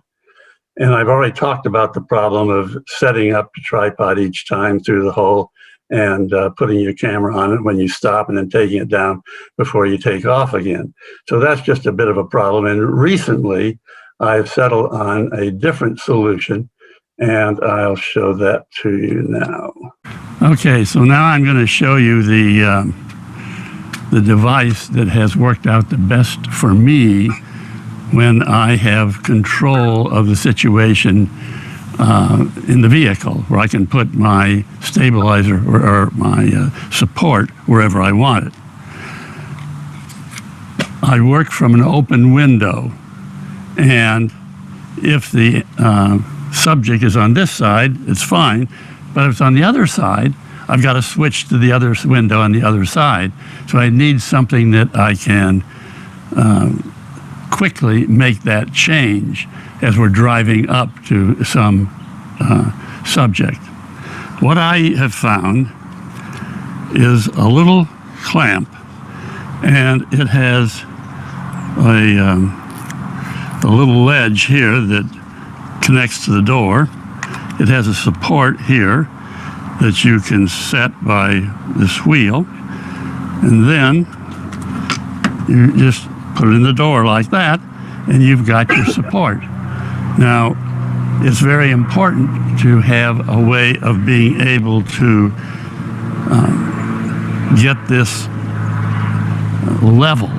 And I've already talked about the problem of setting up the tripod each time through the hole and putting your camera on it when you stop and then taking it down before you take off again. So that's just a bit of a problem. And recently, I've settled on a different solution, and I'll show that to you now. Okay, so now I'm going to show you the device that has worked out the best for me when I have control of the situation in the vehicle, where I can put my stabilizer or my support wherever I want it. I work from an open window, and if the subject is on this side, it's fine, but if it's on the other side, I've got to switch to the other window on the other side. So I need something that I can quickly make that change as we're driving up to some subject. What I have found is a little clamp, and it has a little ledge here that connects to the door. It has a support here that you can set by this wheel, and then you just put it in the door like that, and you've got your support. Now, it's very important to have a way of being able to get this level.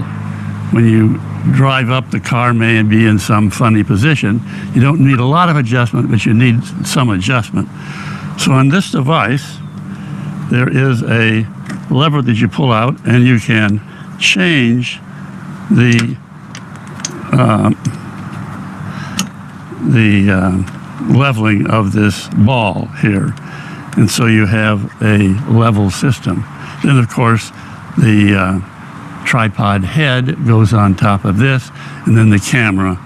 When you drive up, the car may be in some funny position. You don't need a lot of adjustment, but you need some adjustment. So on this device, there is a lever that you pull out, and you can change the leveling of this ball here. And so you have a level system. Then, of course, the tripod head goes on top of this, and then the camera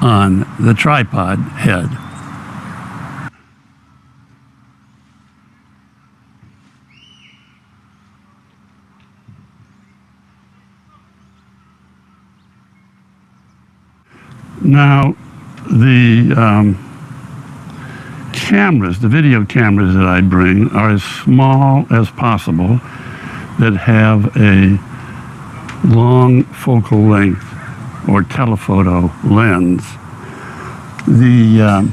on the tripod head. Now, the cameras, the video cameras that I bring, are as small as possible, that have a long focal length or telephoto lens. The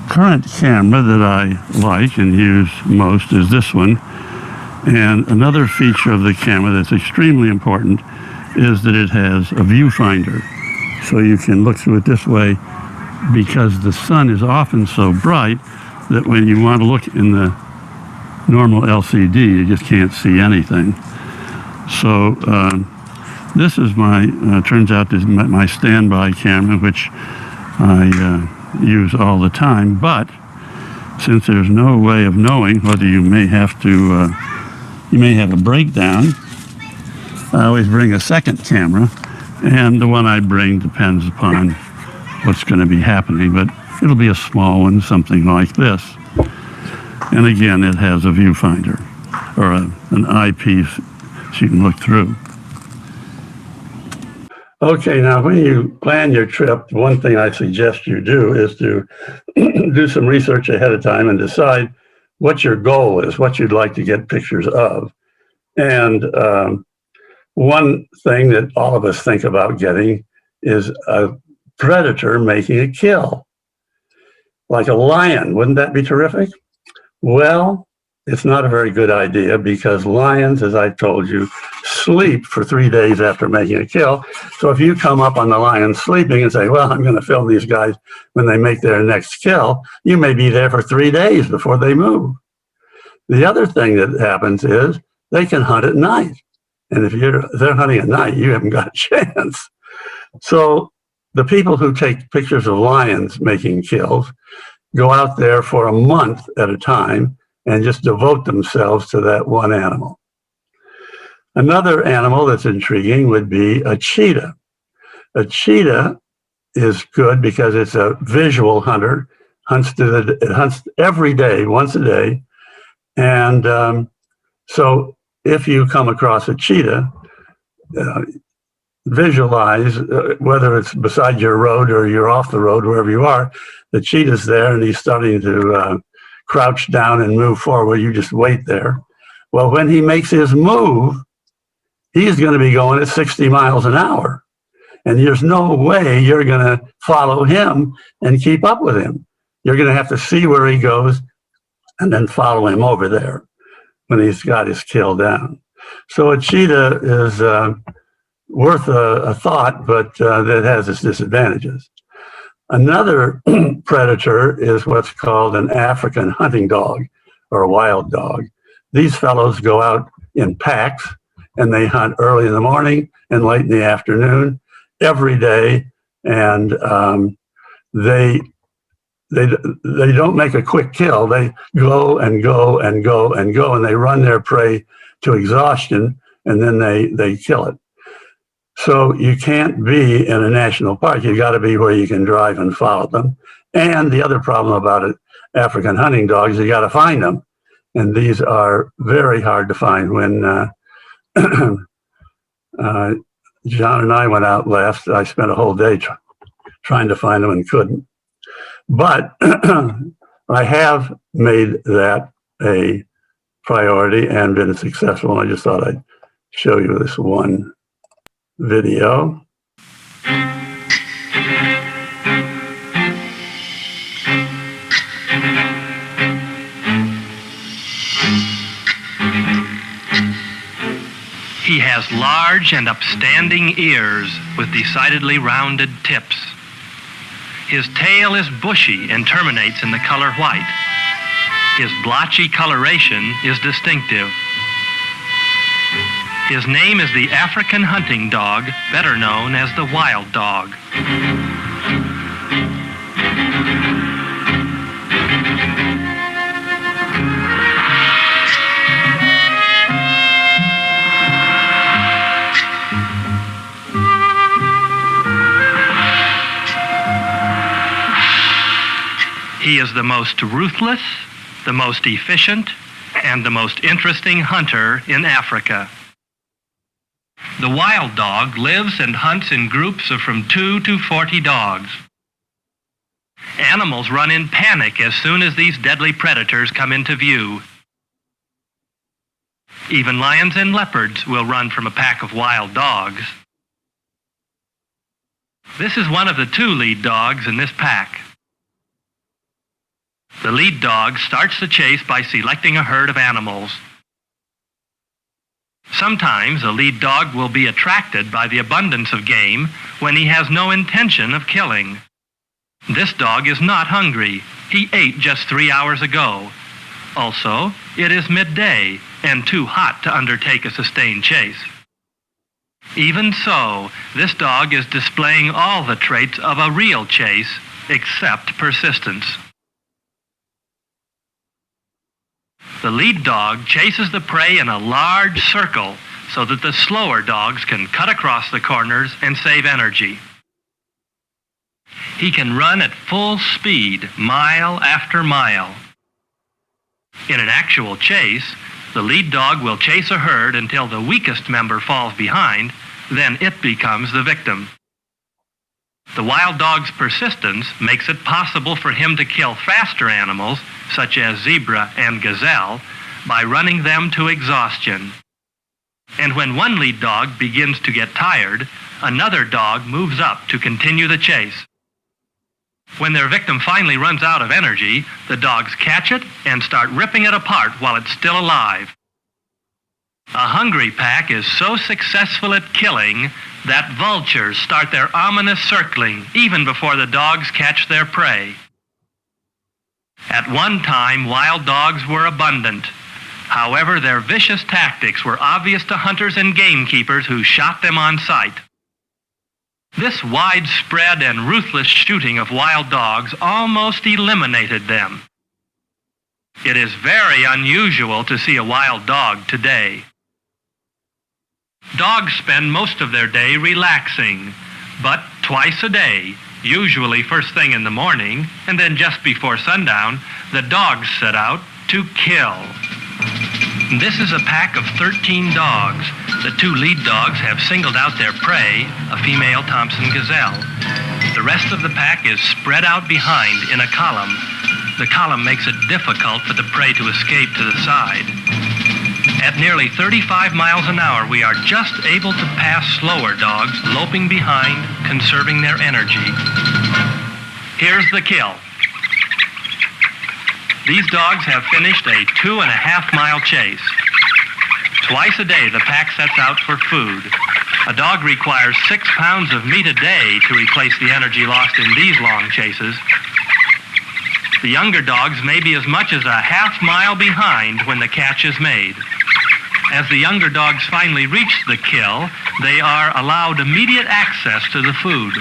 current camera that I like and use most is this one. And another feature of the camera that's extremely important is that it has a viewfinder. So you can look through it this way, because the sun is often so bright that when you want to look in the normal LCD, you just can't see anything. So this is turns out this is my standby camera, which I use all the time. But since there's no way of knowing whether you may have a breakdown, I always bring a second camera. And the one I bring depends upon what's going to be happening, but it'll be a small one, something like this. And again, it has a viewfinder, or an eyepiece, so you can look through. Okay, now when you plan your trip, one thing I suggest you do is to do some research ahead of time and decide what your goal is, what you'd like to get pictures of. And one thing that all of us think about getting is a predator making a kill, like a lion. Wouldn't that be terrific? Well, it's not a very good idea because lions, as I told you, sleep for 3 days after making a kill. So if you come up on the lion sleeping and say, well, I'm going to film these guys when they make their next kill, you may be there for 3 days before they move. The other thing that happens is they can hunt at night. And if they're hunting at night, you haven't got a chance. So the people who take pictures of lions making kills go out there for a month at a time and just devote themselves to that one animal. Another animal that's intriguing would be a cheetah. A cheetah is good because it's a visual hunter, it hunts every day, once a day. And so if you come across a cheetah, visualize whether it's beside your road or you're off the road, wherever you are, the cheetah's there and he's starting to crouch down and move forward. You just wait there. Well, when he makes his move, he's going to be going at 60 miles an hour. And there's no way you're going to follow him and keep up with him. You're going to have to see where he goes and then follow him over there when he's got his kill down. So a cheetah is worth a thought, but that has its disadvantages. Another predator is what's called an African hunting dog or a wild dog. These fellows go out in packs and they hunt early in the morning and late in the afternoon every day. And they don't make a quick kill. They go and go and go and go, and they run their prey to exhaustion, and then they kill it. So you can't be in a national park. You got to be where you can drive and follow them. And the other problem about it, African hunting dogs, you got to find them. And these are very hard to find. When John and I went out last, I spent a whole day trying to find them and couldn't. But I have made that a priority and been successful. And I just thought I'd show you this one video. He has large and upstanding ears with decidedly rounded tips. His tail is bushy and terminates in the color white. His blotchy coloration is distinctive. His name is the African hunting dog, better known as the wild dog. He is the most ruthless, the most efficient, and the most interesting hunter in Africa. The wild dog lives and hunts in groups of from 2 to 40 dogs. Animals run in panic as soon as these deadly predators come into view. Even lions and leopards will run from a pack of wild dogs. This is one of the 2 lead dogs in this pack. The lead dog starts the chase by selecting a herd of animals. Sometimes a lead dog will be attracted by the abundance of game when he has no intention of killing. This dog is not hungry. He ate just 3 hours ago. Also, it is midday and too hot to undertake a sustained chase. Even so, this dog is displaying all the traits of a real chase except persistence. The lead dog chases the prey in a large circle so that the slower dogs can cut across the corners and save energy. He can run at full speed, mile after mile. In an actual chase, the lead dog will chase a herd until the weakest member falls behind, then it becomes the victim. The wild dog's persistence makes it possible for him to kill faster animals, such as zebra and gazelle, by running them to exhaustion. And when one lead dog begins to get tired, another dog moves up to continue the chase. When their victim finally runs out of energy, the dogs catch it and start ripping it apart while it's still alive. A hungry pack is so successful at killing that vultures start their ominous circling even before the dogs catch their prey. At one time, wild dogs were abundant. However, their vicious tactics were obvious to hunters and gamekeepers who shot them on sight. This widespread and ruthless shooting of wild dogs almost eliminated them. It is very unusual to see a wild dog today. Dogs spend most of their day relaxing, but twice a day, usually first thing in the morning and then just before sundown, the dogs set out to kill. This is a pack of 13 dogs. The two lead dogs have singled out their prey, a female Thompson gazelle. The rest of the pack is spread out behind in a column. The column makes it difficult for the prey to escape to the side. At nearly 35 miles an hour, we are just able to pass slower dogs loping behind, conserving their energy. Here's the kill. These dogs have finished a 2.5-mile chase. Twice a day, the pack sets out for food. A dog requires 6 pounds of meat a day to replace the energy lost in these long chases. The younger dogs may be as much as a half-mile behind when the catch is made. As the younger dogs finally reach the kill, they are allowed immediate access to the food.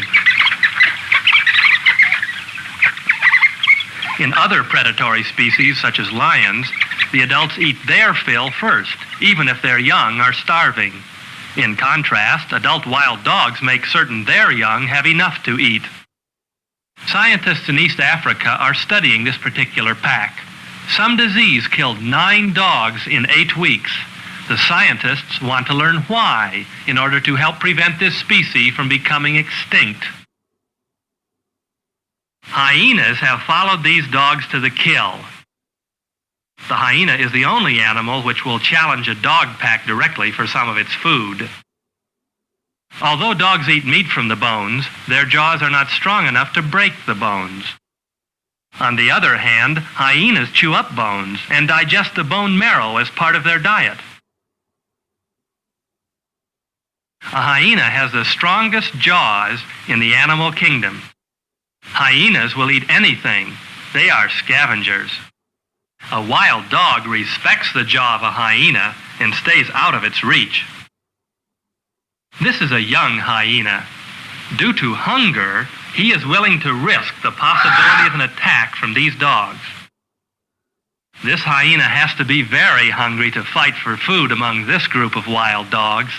In other predatory species, such as lions, the adults eat their fill first, even if their young are starving. In contrast, adult wild dogs make certain their young have enough to eat. Scientists in East Africa are studying this particular pack. Some disease killed 9 dogs in 8 weeks. The scientists want to learn why in order to help prevent this species from becoming extinct. Hyenas have followed these dogs to the kill. The hyena is the only animal which will challenge a dog pack directly for some of its food. Although dogs eat meat from the bones, their jaws are not strong enough to break the bones. On the other hand, hyenas chew up bones and digest the bone marrow as part of their diet. A hyena has the strongest jaws in the animal kingdom. Hyenas will eat anything. They are scavengers. A wild dog respects the jaw of a hyena and stays out of its reach. This is a young hyena. Due to hunger, he is willing to risk the possibility of an attack from these dogs. This hyena has to be very hungry to fight for food among this group of wild dogs.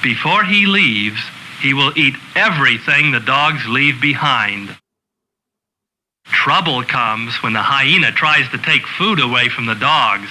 Before he leaves, he will eat everything the dogs leave behind. Trouble comes when the hyena tries to take food away from the dogs.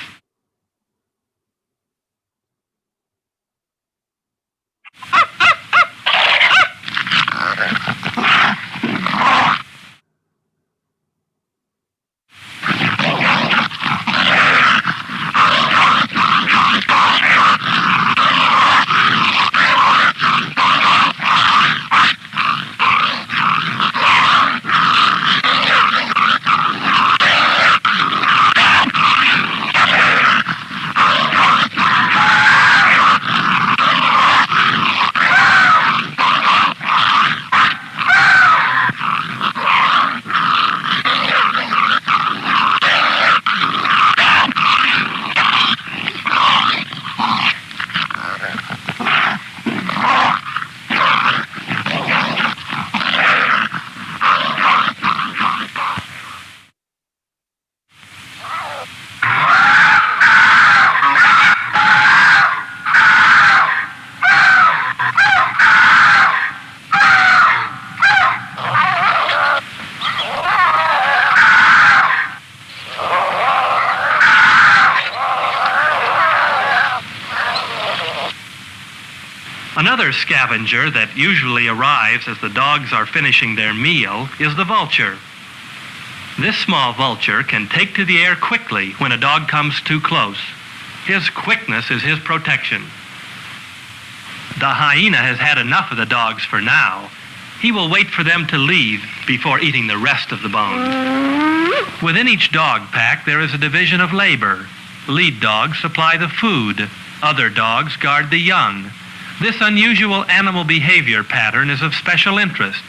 Another scavenger that usually arrives as the dogs are finishing their meal is the vulture. This small vulture can take to the air quickly when a dog comes too close. His quickness is his protection. The hyena has had enough of the dogs for now. He will wait for them to leave before eating the rest of the bones. Within each dog pack, there is a division of labor. Lead dogs supply the food. Other dogs guard the young. This unusual animal behavior pattern is of special interest.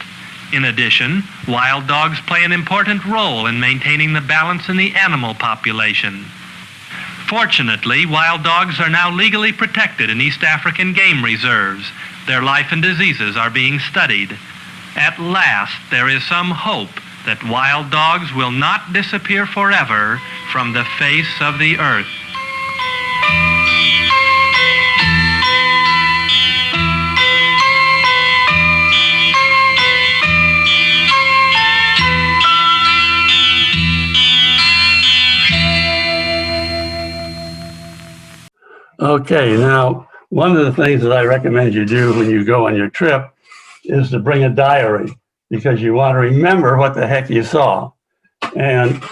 In addition, wild dogs play an important role in maintaining the balance in the animal population. Fortunately, wild dogs are now legally protected in East African game reserves. Their life and diseases are being studied. At last, there is some hope that wild dogs will not disappear forever from the face of the earth. Okay, now, one of the things that I recommend you do when you go on your trip is to bring a diary, because you want to remember what the heck you saw. And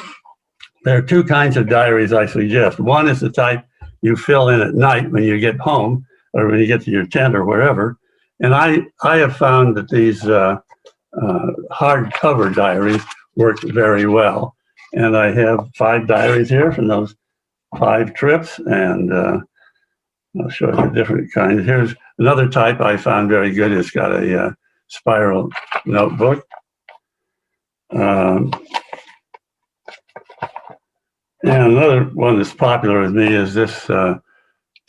there are two kinds of diaries I suggest. One is the type you fill in at night when you get home or when you get to your tent or wherever. And I have found that these hardcover diaries work very well. And I have 5 diaries here from those 5 trips, and I'll show you the different kinds. Here's another type I found very good. It's got a spiral notebook. And another one that's popular with me is this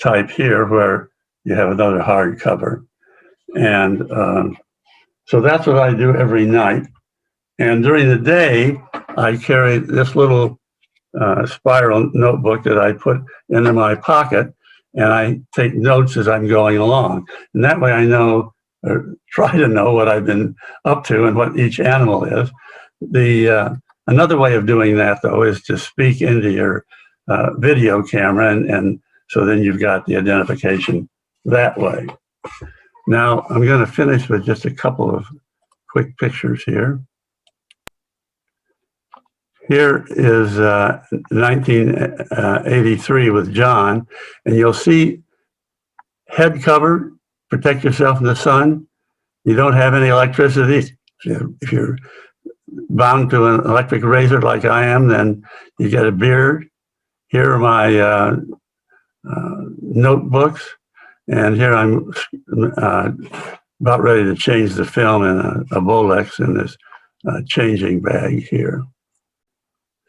type here, where you have another hardcover. And so that's what I do every night. And during the day, I carry this little spiral notebook that I put into my pocket, and I take notes as I'm going along. And that way I know, or try to know, what I've been up to and what each animal is. Another way of doing that, though, is to speak into your video camera, and so then you've got the identification that way. Now, I'm going to finish with just a couple of quick pictures here. Here is 1983 with John, and you'll see head cover, protect yourself from the sun. You don't have any electricity. If you're bound to an electric razor like I am, then you get a beard. Here are my notebooks, and here I'm about ready to change the film in a Bolex in this changing bag here.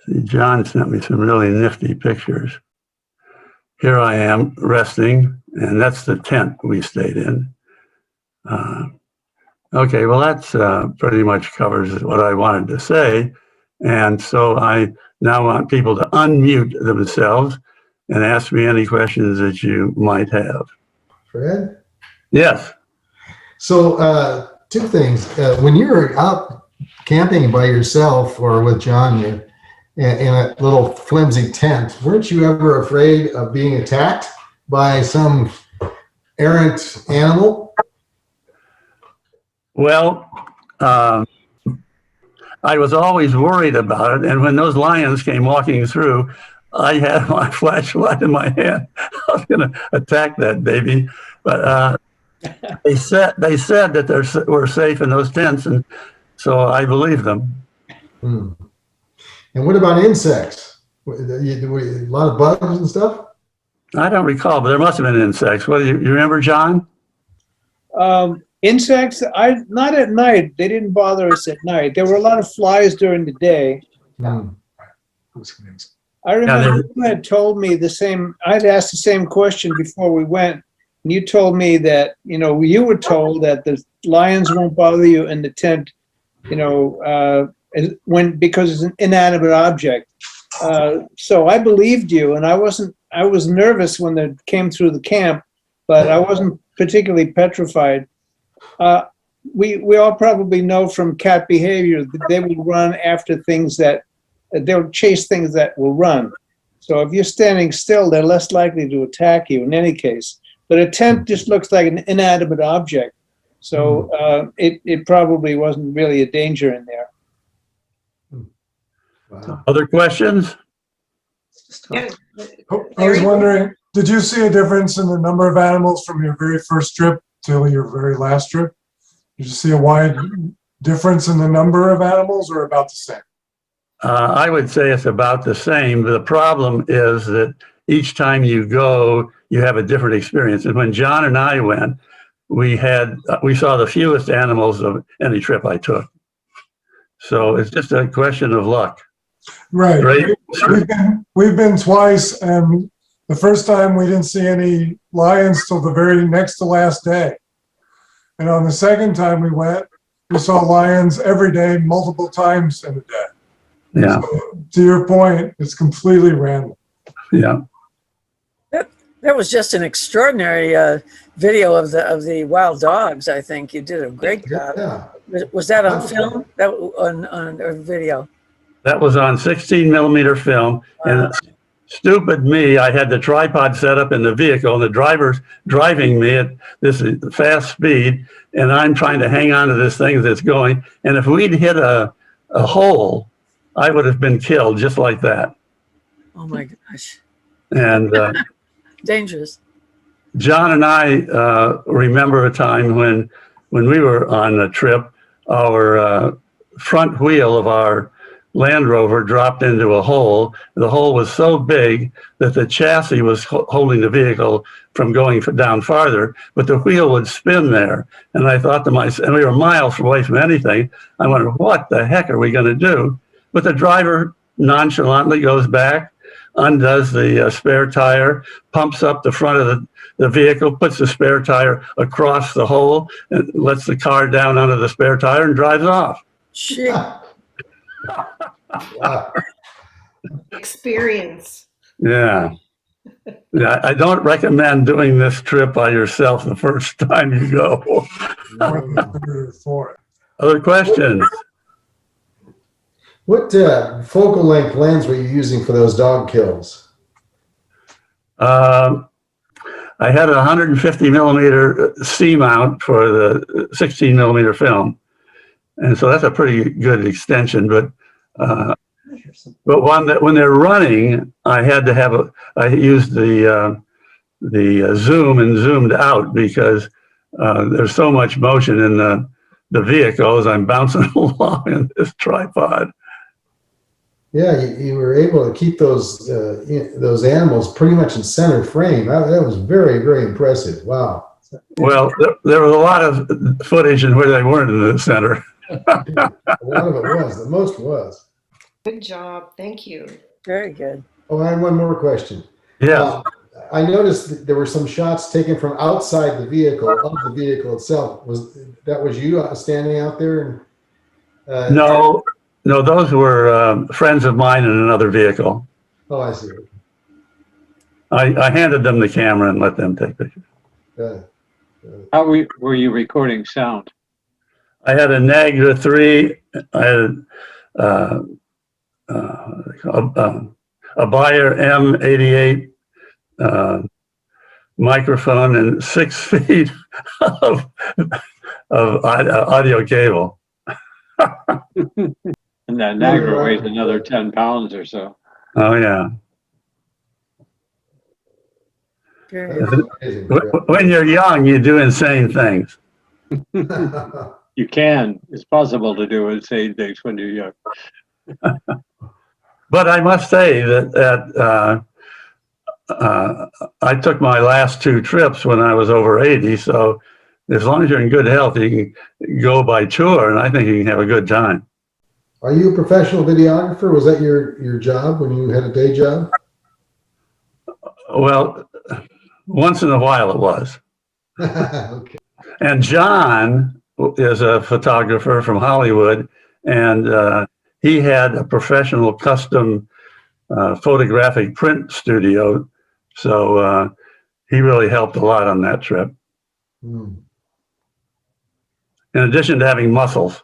See, John sent me some really nifty pictures. Here I am resting, and that's the tent we stayed in. Okay, well, that's pretty much covers what I wanted to say. And so I now want people to unmute themselves and ask me any questions that you might have. Fred? Yes. So 2 things. When you're out camping by yourself or with John, in a little flimsy tent, weren't you ever afraid of being attacked by some errant animal? Well, I was always worried about it. And when those lions came walking through, I had my flashlight in my hand. I was going to attack that baby. But they said that we're safe in those tents. And so I believed them. Hmm. And what about insects? A lot of bugs and stuff? I don't recall, but there must have been insects. What do you remember, John? Insects, not at night. They didn't bother us at night. There were a lot of flies during the day. Hmm. I remember you had told me the same, I'd asked the same question before we went, and you told me that, you were told that the lions won't bother you in the tent, because it's an inanimate object. So I believed you, and I was nervous when they came through the camp, but I wasn't particularly petrified. We all probably know from cat behavior that they will run after things they'll chase things that will run. So if you're standing still, they're less likely to attack you in any case. But a tent just looks like an inanimate object. So it probably wasn't really a danger in there. Wow. Other questions? Yeah. I was wondering, Did you see a difference in the number of animals from your very first trip till your very last trip? Did you see a wide difference in the number of animals or about the same? I would say it's about the same. The problem is that each time you go, you have a different experience. And when John and I went, we saw the fewest animals of any trip I took. So it's just a question of luck. Right. Great. We've been twice, and the first time we didn't see any lions till the very next to last day. And on the second time we went, we saw lions every day, multiple times in a day. Yeah. So, to your point, it's completely random. Yeah. That was just an extraordinary video of the wild dogs. I think you did a great job. Yeah. Was that on film? That on or video? That was on 16 millimeter film. And stupid me, I had the tripod set up in the vehicle, and the driver's driving me at this fast speed, and I'm trying to hang on to this thing that's going. And if we'd hit a hole, I would have been killed just like that. Oh my gosh. And Dangerous. John and I remember a time when we were on a trip, our front wheel of our Land Rover dropped into a hole. The hole was so big that the chassis was holding the vehicle from going down farther, but the wheel would spin there. And I thought to myself, and we were miles away from anything, I wondered, what the heck are we going to do? But the driver nonchalantly goes back, undoes the spare tire, pumps up the front of the vehicle, puts the spare tire across the hole, and lets the car down under the spare tire and drives off. Shit. Wow. Experience. Yeah. Yeah, I don't recommend doing this trip by yourself the first time you go. For it. Other questions? What focal length lens were you using for those dog kills? I had a 150 millimeter C mount for the 16 millimeter film. And so that's a pretty good extension, but when they're running, I had to have I used the zoom and zoomed out because there's so much motion in the vehicle as I'm bouncing along in this tripod. Yeah, you were able to keep those animals pretty much in center frame. That was very, very impressive. Wow. Well, there was a lot of footage in where they weren't in the center. A lot of it was. The most was. Good job. Thank you. Very good. Oh, I have one more question. Yeah. I noticed that there were some shots taken from outside the vehicle, of the vehicle itself. Was you standing out there? And, No, those were friends of mine in another vehicle. Oh, I see. I handed them the camera and let them take pictures. How were you recording sound? I had a Niagara 3. I had a Bayer M88 microphone and 6 feet of audio cable. And that Niagara weighs another 10 pounds or so. Oh, yeah. When you're young, you do insane things. You can. It's possible to do insane things when you're young. But I must say that I took my last 2 trips when I was over 80. So as long as you're in good health, you can go by tour, and I think you can have a good time. Are you a professional videographer? Was that your job when you had a day job? Well, once in a while it was. Okay. And John is a photographer from Hollywood, and he had a professional custom photographic print studio. So he really helped a lot on that trip. Hmm. In addition to having muscles.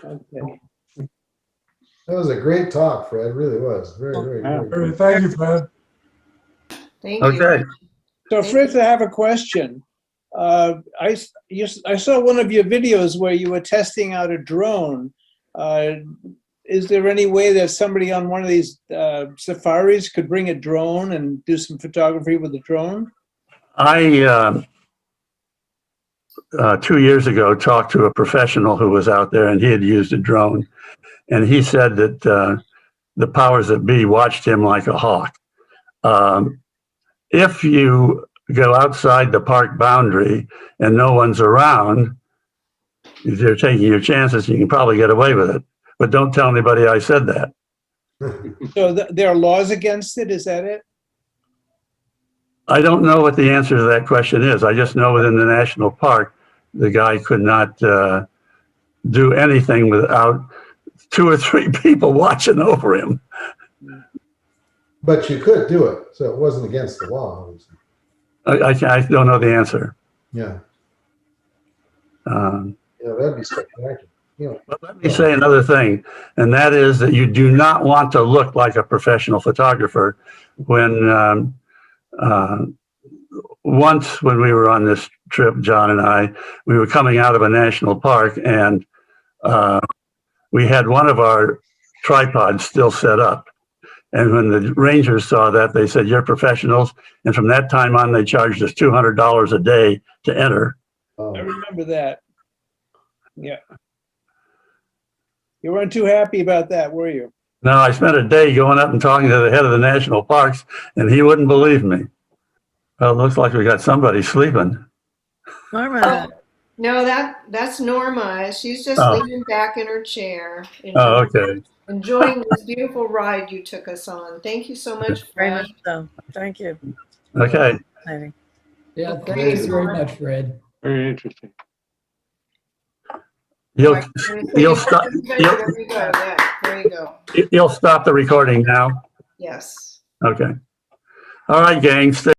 Okay. That was a great talk, Fred. It really was. Very, very, very good. Thank you, Fred. Thank you. Okay. So Fritz, I have a question. I saw one of your videos where you were testing out a drone. is there any way that somebody on one of these safaris could bring a drone and do some photography with a drone? I 2 years ago talked to a professional who was out there, and he had used a drone, and he said that the powers that be watched him like a hawk. If you go outside the park boundary and no one's around, if you're taking your chances, you can probably get away with it. But don't tell anybody I said that. So there are laws against it, is that it? I don't know what the answer to that question is. I just know within the national park, the guy could not do anything without 2 or 3 people watching over him. But you could do it, so it wasn't against the law. Obviously. I don't know the answer. Yeah, Um, yeah, that'd be spectacular. But let me say another thing, and that is that you do not want to look like a professional photographer. When once when we were on this trip, John and I, we were coming out of a national park, and we had one of our tripods still set up. And when the rangers saw that, they said, "You're professionals." And from that time on, they charged us $200 a day to enter. I remember that. Yeah. You weren't too happy about that, were you? No, I spent a day going up and talking to the head of the national parks, and he wouldn't believe me. Well, it looks like we got somebody sleeping. Norma, No, that's Norma. She's just Oh. leaning back in her chair, Oh, okay. enjoying this beautiful ride you took us on. Thank you so much, very Fred. much so. Thank you. Okay. Fascinating. Yeah, thank Okay. you very much, Fred. Very interesting. You'll, Right, so you'll you- stop. There you go. Yeah, there you go. You'll stop the recording now. Yes. Okay. All right, gang. Stay